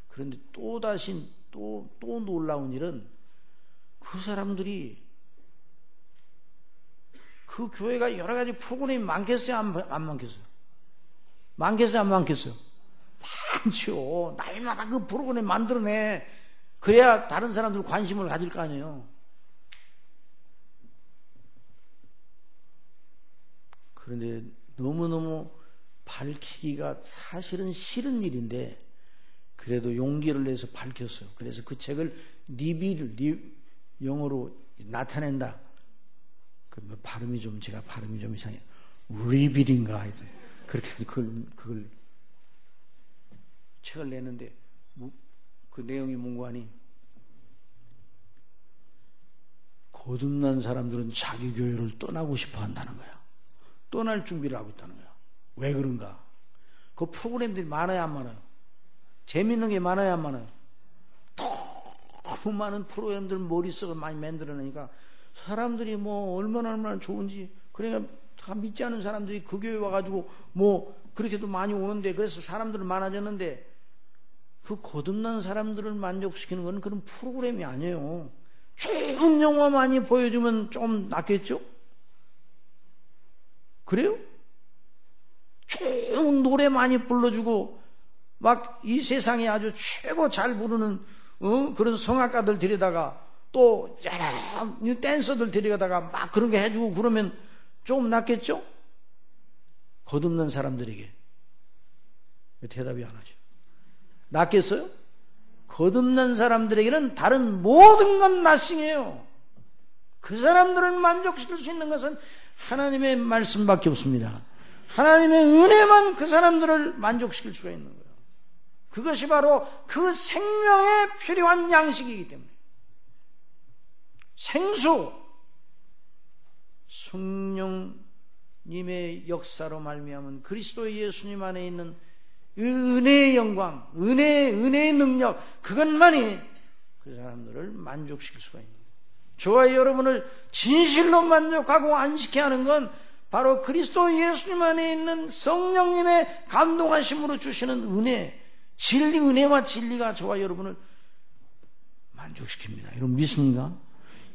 그런데 또다시 또 놀라운 일은 그 사람들이 그 교회가 여러 가지 프로그램이 많겠어요, 안 많겠어요? 많겠어요, 안 많겠어요? 많죠. 날마다 그 프로그램 만들어내. 그래야 다른 사람들 관심을 가질 거 아니에요. 그런데 너무너무 밝히기가 사실은 싫은 일인데 그래도 용기를 내서 밝혔어요. 그래서 그 책을 영어로 나타낸다. 발음이 좀, 제가 발음이 좀 이상해요. 리빌인가 하여튼 그렇게 그걸 책을 내는데 그 내용이 뭔가하니 거듭난 사람들은 자기 교회를 떠나고 싶어 한다는 거야. 떠날 준비를 하고 있다는 거야. 왜 그런가? 그 프로그램들이 많아야 안 많아요? 재밌는 게 많아야 안 많아요? 너무 많은 프로그램들 머릿속을 많이 만들어내니까 사람들이 뭐 얼마나 좋은지, 그러니까 다 믿지 않은 사람들이 그 교회 와가지고 뭐 그렇게도 많이 오는데, 그래서 사람들은 많아졌는데 그 거듭난 사람들을 만족시키는 건 그런 프로그램이 아니에요. 좋은 영화 많이 보여주면 좀 낫겠죠? 그래요? 좋은 노래 많이 불러주고 막 이 세상에 아주 최고 잘 부르는 그런 성악가들 데려다가 또 여러 댄서들 데려다가 막 그런 게 해주고 그러면 좀 낫겠죠? 거듭난 사람들에게 왜 대답이 안 하죠? 낫겠어요? 거듭난 사람들에게는 다른 모든 건 나싱이에요. 그 사람들을 만족시킬 수 있는 것은 하나님의 말씀밖에 없습니다. 하나님의 은혜만 그 사람들을 만족시킬 수가 있는 거예요. 그것이 바로 그 생명에 필요한 양식이기 때문에. 생수, 성령님의 역사로 말미암은 그리스도 예수님 안에 있는 은혜의 영광, 은혜의 능력, 그것만이 그 사람들을 만족시킬 수가 있는 거예요. 저와 여러분을 진실로 만족하고 안식케 하는 건 바로 그리스도 예수님 안에 있는 성령님의 감동하심으로 주시는 은혜, 은혜와 진리가 저와 여러분을 만족시킵니다. 여러분 믿습니까?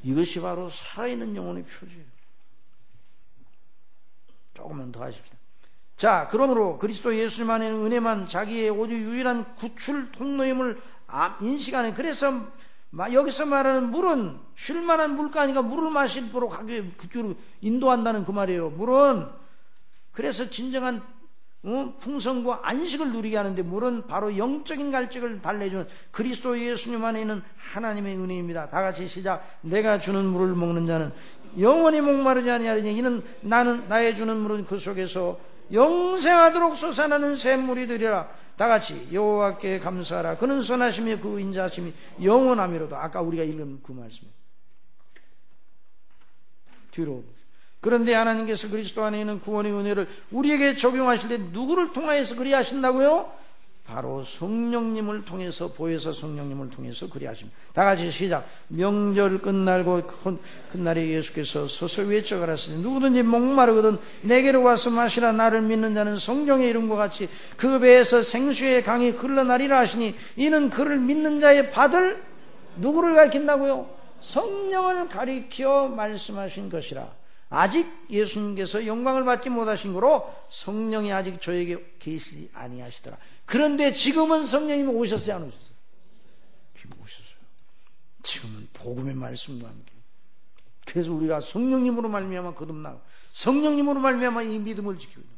이것이 바로 살아있는 영혼의 표지예요. 조금만 더 하십시다. 자, 그러므로 그리스도 예수님 안에는 은혜만 자기의 오직 유일한 구출 통로임을 인식하는, 그래서 여기서 말하는 물은 쉴만한 물가니까 물을 마시도록 하기 그쪽으로 인도한다는 그 말이에요. 물은 그래서 진정한 풍성과 안식을 누리게 하는데, 물은 바로 영적인 갈증을 달래주는 그리스도 예수님 안에 있는 하나님의 은혜입니다. 다 같이 시작. 내가 주는 물을 먹는 자는 영원히 목마르지 아니하리니 이는 나는 나의 주는 물은 그 속에서 영생하도록 솟아나는 샘물이 되리라. 다 같이 여호와께 감사하라. 그는 선하시며 그 인자하심이 영원하미로다. 아까 우리가 읽은 그 말씀 뒤로. 그런데 하나님께서 그리스도 안에 있는 구원의 은혜를 우리에게 적용하실 때 누구를 통하여서 그리 하신다고요? 바로 성령님을 통해서, 보혜사 성령님을 통해서 그리 하십니다. 다 같이 시작. 명절 끝날고 그날에 예수께서 서서 외쳐 가라사대 누구든지 목마르거든 내게로 와서 마시라. 나를 믿는 자는 성경의 이름과 같이 그 배에서 생수의 강이 흘러나리라 하시니, 이는 그를 믿는 자의 받을 누구를 가리킨다고요? 성령을 가리켜 말씀하신 것이라. 아직 예수님께서 영광을 받지 못하신 거로 성령이 아직 저에게 계시지 아니하시더라. 그런데 지금은 성령님이 오셨어요, 안 오셨어요? 지금 오셨어요. 지금은 복음의 말씀과 함께. 그래서 우리가 성령님으로 말미암아 거듭나고 성령님으로 말미암아 이 믿음을 지키고 있는.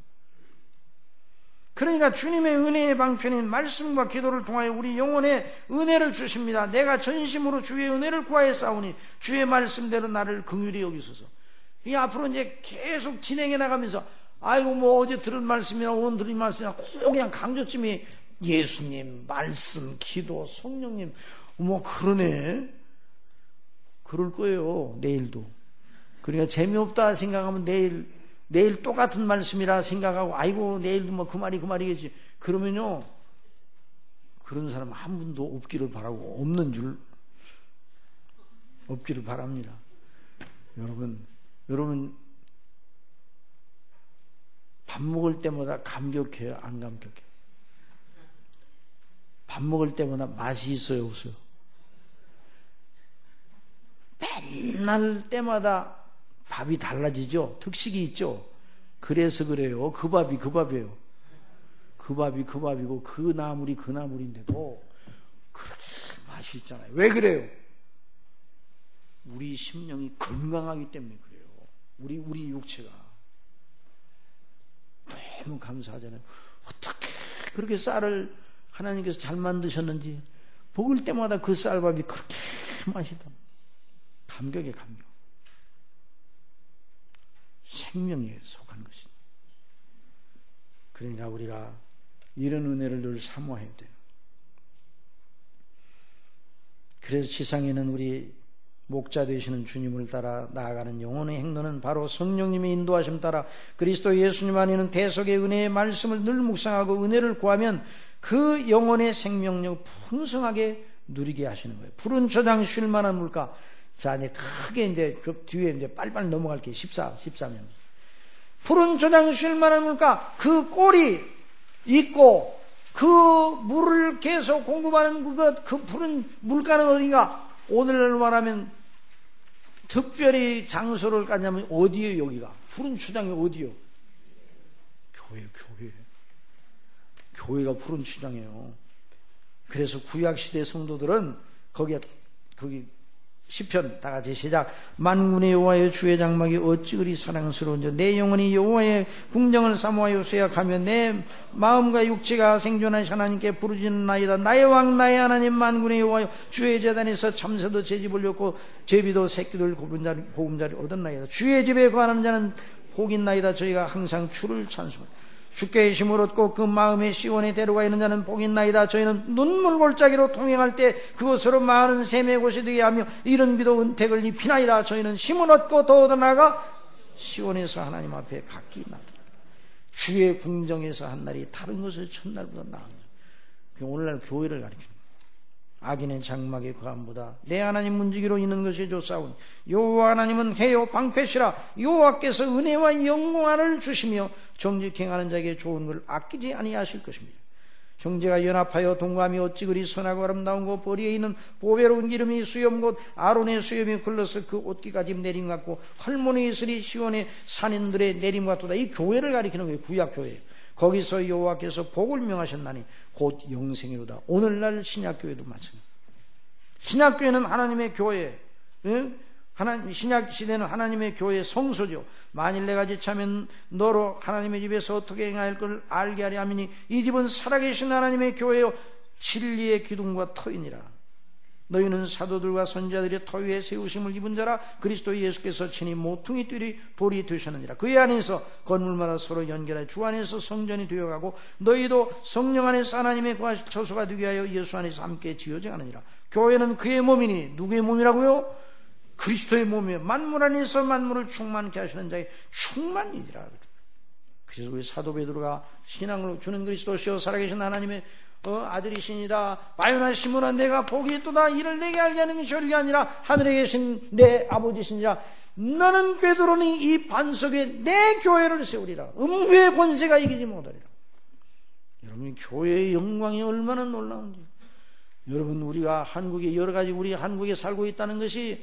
그러니까 주님의 은혜의 방편인 말씀과 기도를 통하여 우리 영혼에 은혜를 주십니다. 내가 전심으로 주의 은혜를 구하여 싸우니 주의 말씀대로 나를 긍휼히 여기소서. 이 앞으로 이제 계속 진행해 나가면서, 아이고 뭐 어제 들은 말씀이나 오늘 들은 말씀이나 꼭 그냥 강조점이 예수님, 말씀, 기도, 성령님, 뭐 그러네. 그럴 거예요, 내일도. 그러니까 재미없다 생각하면 내일 똑같은 말씀이라 생각하고, 아이고 내일도 뭐 그 말이겠지. 그러면요, 그런 사람 한 분도 없기를 바라고, 없기를 바랍니다. 여러분 밥 먹을 때마다 감격해요, 안 감격해요? 밥 먹을 때마다 맛이 있어요, 없어요? 맨날 때마다 밥이 달라지죠? 특식이 있죠? 그래서 그래요. 그 밥이 그 밥이에요. 그 밥이 그 밥이고 그 나물이 그 나물인데도 그렇게 맛이 있잖아요. 왜 그래요? 우리 심령이 건강하기 때문에 그래요. 우리 육체가 너무 감사하잖아요. 어떻게 그렇게 쌀을 하나님께서 잘 만드셨는지 먹을 때마다 그 쌀밥이 그렇게 맛있다. 감격에 감격. 생명에 속한 것이다. 그러니까 우리가 이런 은혜를 늘 사모해야 돼요. 그래서 지상에는 우리 목자 되시는 주님을 따라 나아가는 영혼의 행로는 바로 성령님의 인도하심 따라 그리스도 예수님 안에는 대속의 은혜의 말씀을 늘 묵상하고 은혜를 구하면 그 영혼의 생명력 풍성하게 누리게 하시는 거예요. 푸른 초장 쉴 만한 물가. 자, 이제 크게 이제 그 뒤에 이제 빨리빨리 넘어갈게요. 14면. 푸른 초장 쉴 만한 물가. 그 꼴이 있고 그 물을 계속 공급하는 그 푸른 물가는 어디가? 오늘날 말하면 특별히 장소를 가냐면 어디에요? 여기가 푸른 초장이 어디요? 교회가 푸른 초장이에요. 그래서 구약시대 성도들은 거기 시편 다 같이 시작. 만군의 여호와의 주의 장막이 어찌 그리 사랑스러운지 내 영혼이 여호와의 궁정을 사모하여 쇠약하며 내 마음과 육체가 생존하신 하나님께 부르짖나이다. 나의 왕 나의 하나님 만군의 여호와여 주의 제단에서 참새도 제 집을 엮고 제비도 새끼들 보금자리를 얻었나이다. 주의 집에 거하는 자는 복있나이다. 저희가 항상 주를 찬송합니다. 주께 힘을 얻고 그 마음의 시온에 데려가 있는 자는 복있나이다. 저희는 눈물 골짜기로 통행할 때 그것으로 많은 샘의 곳이 되게 하며 이른 비도 은택을 입히나이다. 저희는 힘을 얻고 더 나아가 시온에서 하나님 앞에 각기 나다. 주의 궁정에서 한 날이 다른 것을 첫날보다 나은다. 오늘날 교회를 가리킵니다. 악인의 장막의 거함보다 내 하나님 문지기로 있는 것이 좋사오니 여호와 하나님은 해요 방패시라. 여호와께서 은혜와 영광을 주시며 정직 행하는 자에게 좋은 걸 아끼지 아니하실 것입니다. 형제가 연합하여 동감이 어찌 그리 선하고 아름다운 것 보리에 있는 보배로운 기름이 수염 곧 아론의 수염이 흘러서 그 옷깃까지 내림 같고 할머니 이슬이 시온의 산인들의 내림 같도다. 이 교회를 가리키는 거예요. 구약교회. 거기서 여호와께서 복을 명하셨나니 곧 영생이로다. 오늘날 신약교회도 마찬가지입니다. 신약교회는 하나님의 교회, 신약시대는 하나님의 교회의 성소죠. 만일 내가 지체하면 너로 하나님의 집에서 어떻게 행할 걸 알게 하려 함이니 이 집은 살아계신 하나님의 교회요 진리의 기둥과 터이니라. 너희는 사도들과 선지자들의 터 위에 세우심을 입은 자라. 그리스도 예수께서 친히 모퉁이 돌이 되셨느니라. 그의 안에서 건물마다 서로 연결하여 주 안에서 성전이 되어가고 너희도 성령 안에서 하나님의 처소가 되게 하여 예수 안에서 함께 지어져 가느니라. 교회는 그의 몸이니 누구의 몸이라고요? 그리스도의 몸이에요. 만물 안에서 만물을 충만케 하시는 자의 충만이니라. 그래서 우리 사도 베드로가 신앙을 주는 그리스도시요 살아계신 하나님의 아들이시니라. 바요나 시몬아 내가 복이 있도다. 이를 내게 알게 하는 것이 혈육이 아니라 하늘에 계신 내 아버지시니라. 너는 베드로니 이 반석에 내 교회를 세우리라. 음부의 권세가 이기지 못하리라. 여러분 교회의 영광이 얼마나 놀라운지. 여러분 우리가 한국에 여러 가지 우리 한국에 살고 있다는 것이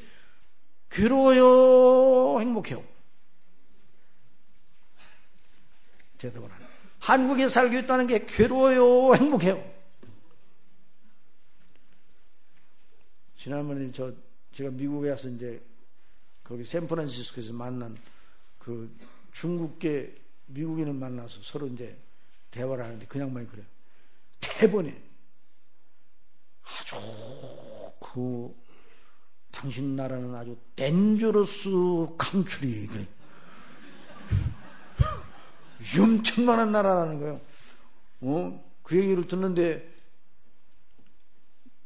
괴로워요 행복해요? 대답을 하네. 한국에 살고 있다는 게 괴로워요 행복해요? 지난번에 제가 미국에 와서 이제 거기 샌프란시스코에서 만난 그 중국계 미국인을 만나서 서로 이제 대화를 하는데 그 양반이 그래요. 대번에 아주 당신 나라는 아주 덴저러스 캄츄리 그래. 위험천만한 나라라는 거예요. 그 얘기를 듣는데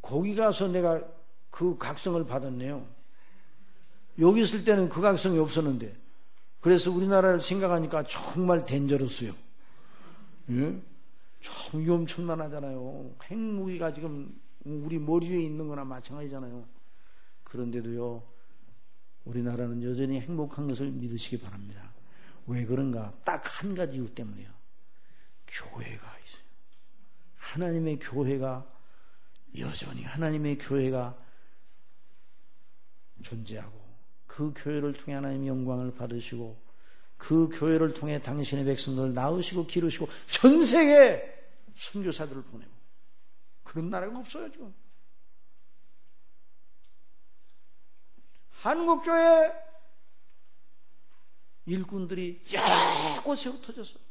거기 가서 내가 그 각성을 받았네요. 여기 있을 때는 그 각성이 없었는데 그래서 우리나라를 생각하니까 정말 덴저러스요. 예? 참 위험천만하잖아요. 핵무기가 지금 우리 머리 위에 있는 거나 마찬가지잖아요. 그런데도요 우리나라는 여전히 행복한 것을 믿으시기 바랍니다. 왜 그런가? 딱 한 가지 이유 때문이에요. 교회가 있어요. 하나님의 교회가 여전히 하나님의 교회가 존재하고 그 교회를 통해 하나님의 영광을 받으시고 그 교회를 통해 당신의 백성들을 낳으시고 기르시고 전 세계에 선교사들을 보내고 그런 나라가 없어요 지금. 한국교회 일꾼들이 여러 곳에 흩어졌어요.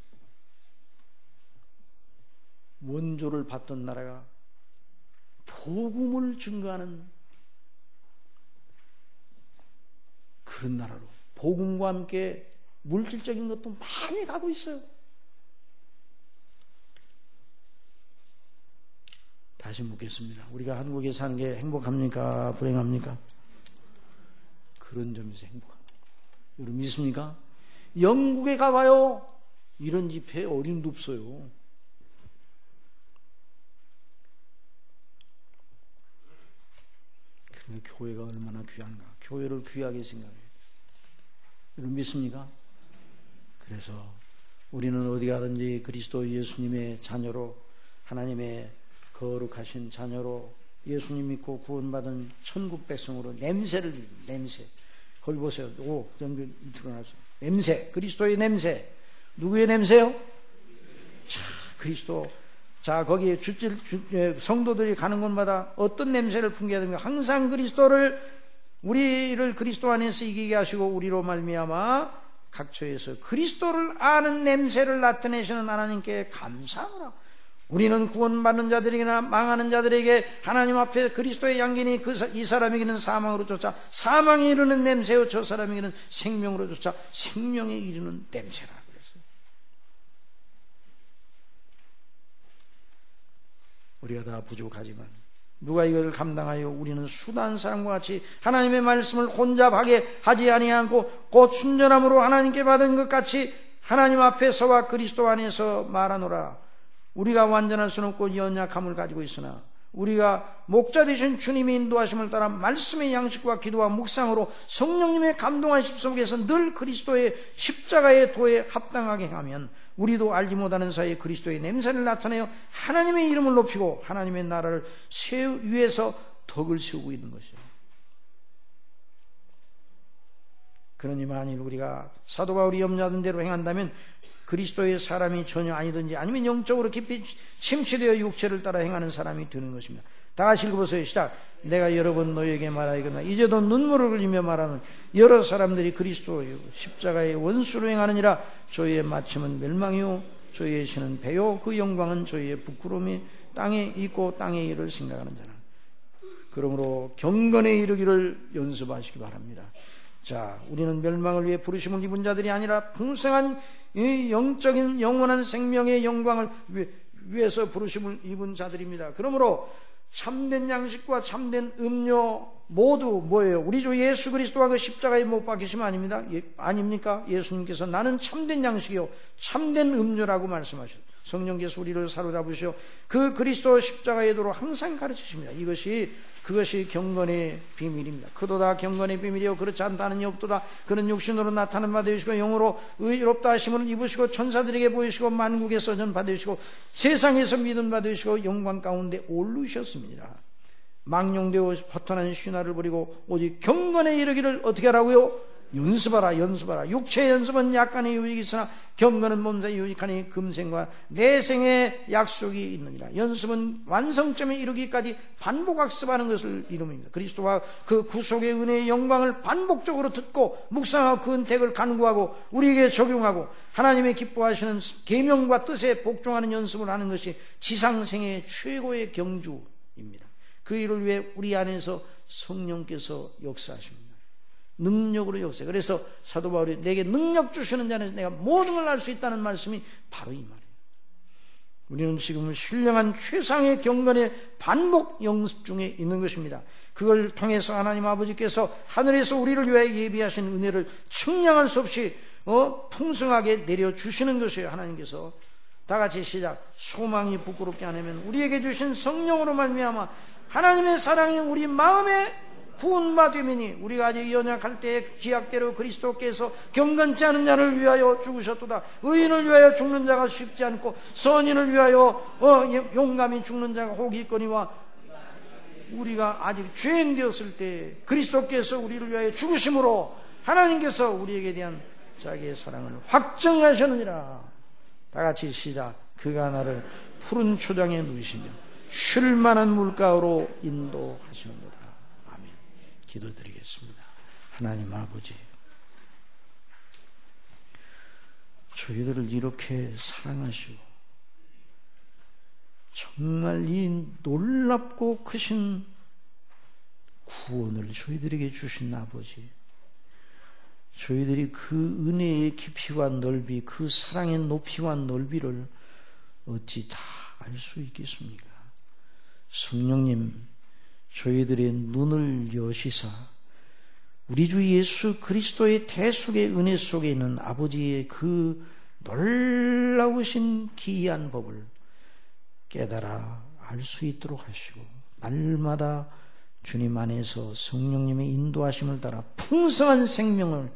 원조를 받던 나라가 복음을 증거하는 그런 나라로 복음과 함께 물질적인 것도 많이 가고 있어요. 다시 묻겠습니다. 우리가 한국에 사는 게 행복합니까? 불행합니까? 그런 점에서 행복합니다. 여러분 믿습니까? 영국에 가봐요. 이런 집회에 어림도 없어요. 그러니까 교회가 얼마나 귀한가. 교회를 귀하게 생각해요. 여러분 믿습니까? 그래서 우리는 어디 가든지 그리스도 예수님의 자녀로 하나님의 거룩하신 자녀로 예수님 믿고 구원받은 천국 백성으로 냄새 거기 보세요. 냄새, 그리스도의 냄새. 누구의 냄새요? 자, 그리스도. 자, 거기에 성도들이 가는 곳마다 어떤 냄새를 풍겨야 됩니까? 항상 우리를 그리스도 안에서 이기게 하시고 우리로 말미암아 각처에서 그리스도를 아는 냄새를 나타내시는 하나님께 감사하라. 우리는 구원받는 자들에게나 망하는 자들에게 하나님 앞에 그리스도의 양견이 이 사람에게는 사망으로 쫓아 사망에 이르는 냄새요 저 사람에게는 생명으로 쫓아 생명에 이르는 냄새라 그랬어요. 우리가 다 부족하지만 누가 이걸 감당하여 우리는 수단 사람과 같이 하나님의 말씀을 혼잡하게 하지 아니하고 곧 순전함으로 하나님께 받은 것 같이 하나님 앞에서와 그리스도 안에서 말하노라. 우리가 완전할 수는 없고 연약함을 가지고 있으나 우리가 목자 되신 주님의 인도하심을 따라 말씀의 양식과 기도와 묵상으로 성령님의 감동하심 속에서 늘 그리스도의 십자가의 도에 합당하게 하면 우리도 알지 못하는 사이에 그리스도의 냄새를 나타내어 하나님의 이름을 높이고 하나님의 나라를 위에서 덕을 세우고 있는 것이죠. 그러니 만일 우리가 사도 바울이 염려하던 대로 행한다면 그리스도의 사람이 전혀 아니든지 아니면 영적으로 깊이 침체되어 육체를 따라 행하는 사람이 되는 것입니다. 다 같이 읽어보세요. 시작. 내가 여러 번 너에게 말하거나 이제도 눈물을 흘리며 말하는 여러 사람들이 그리스도의 십자가의 원수로 행하느니라. 저희의 마침은 멸망이요 저희의 신은 배요 그 영광은 저희의 부끄러움이 땅에 있고 땅의 일을 생각하는 자라. 그러므로 경건에 이르기를 연습하시기 바랍니다. 자, 우리는 멸망을 위해 부르심을 입은 자들이 아니라 풍성한 이 영적인 영원한 생명의 영광을 위해서 부르심을 입은 자들입니다. 그러므로 참된 양식과 참된 음료 모두 뭐예요? 우리 주 예수 그리스도와 그 십자가에 못 박히심 아닙니다. 아닙니까? 예수님께서 나는 참된 양식이요 참된 음료라고 말씀하셨어요. 성령께서 우리를 사로잡으시어 그 그리스도 십자가의 도로 항상 가르치십니다. 그것이 경건의 비밀입니다. 그도다 경건의 비밀이요 그렇지 않다는 이 없도다. 그는 육신으로 나타난 바 되시고 영으로 의롭다 하심을 입으시고 천사들에게 보이시고 만국에서 전받으시고 세상에서 믿음 받으시고 영광 가운데 오르셨습니다. 망령되어 허탄한 신화를 버리고 오직 경건에 이르기를 어떻게 하라고요? 연습하라. 육체의 연습은 약간의 유익이 있으나 경건은 몸사에 유익하니 금생과 내생의 약속이 있느니라. 연습은 완성점에 이르기까지 반복학습하는 것을 이름입니다. 그리스도와 그 구속의 은혜의 영광을 반복적으로 듣고 묵상하고 그 은택을 간구하고 우리에게 적용하고 하나님의 기뻐하시는 계명과 뜻에 복종하는 연습을 하는 것이 지상생의 최고의 경주입니다. 그 일을 위해 우리 안에서 성령께서 역사하십니다. 능력으로 역사. 그래서 사도 바울이 내게 능력 주시는 자는 내가 모든 걸 알 수 있다는 말씀이 바로 이 말이에요. 우리는 지금 신령한 최상의 경건의 반복 연습 중에 있는 것입니다. 그걸 통해서 하나님 아버지께서 하늘에서 우리를 위하여 예비하신 은혜를 측량할 수 없이 풍성하게 내려주시는 것이에요. 하나님께서. 다 같이 시작. 소망이 부끄럽게 하려면 우리에게 주신 성령으로 말미암아 하나님의 사랑이 우리 마음에 구원바 되미니 우리가 아직 연약할 때에 기약대로 그리스도께서 경건치 않은 자를 위하여 죽으셨도다. 의인을 위하여 죽는 자가 쉽지 않고 선인을 위하여 용감히 죽는 자가 혹이 있거니와 우리가 아직 죄인 되었을 때 그리스도께서 우리를 위하여 죽으심으로 하나님께서 우리에게 대한 자기의 사랑을 확증하셨느니라. 다 같이 시작. 그가 나를 푸른 초장에 누이시며 쉴 만한 물가로 인도하시는도다. 기도드리겠습니다. 하나님 아버지, 저희들을 이렇게 사랑하시고 정말 이 놀랍고 크신 구원을 저희들에게 주신 아버지, 저희들이 그 은혜의 깊이와 넓이, 그 사랑의 높이와 넓이를 어찌 다 알 수 있겠습니까? 성령님, 저희들의 눈을 여시사 우리 주 예수 그리스도의 대속의 은혜 속에 있는 아버지의 그 놀라우신 기이한 법을 깨달아 알 수 있도록 하시고 날마다 주님 안에서 성령님의 인도하심을 따라 풍성한 생명을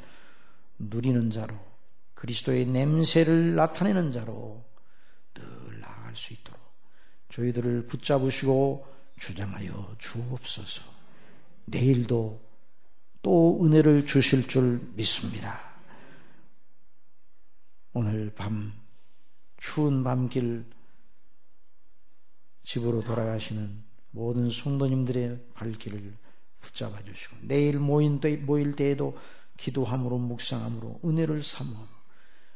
누리는 자로 그리스도의 냄새를 나타내는 자로 늘 나아갈 수 있도록 저희들을 붙잡으시고 주장하여 주옵소서. 내일도 또 은혜를 주실 줄 믿습니다. 오늘 밤 추운 밤길 집으로 돌아가시는 모든 성도님들의 발길을 붙잡아 주시고 내일 모일 때에도 기도함으로 묵상함으로 은혜를 삼어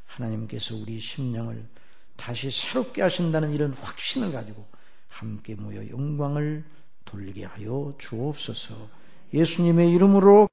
하나님께서 우리 심령을 다시 새롭게 하신다는 이런 확신을 가지고 함께 모여 영광을 돌리게 하여 주옵소서. 예수님의 이름으로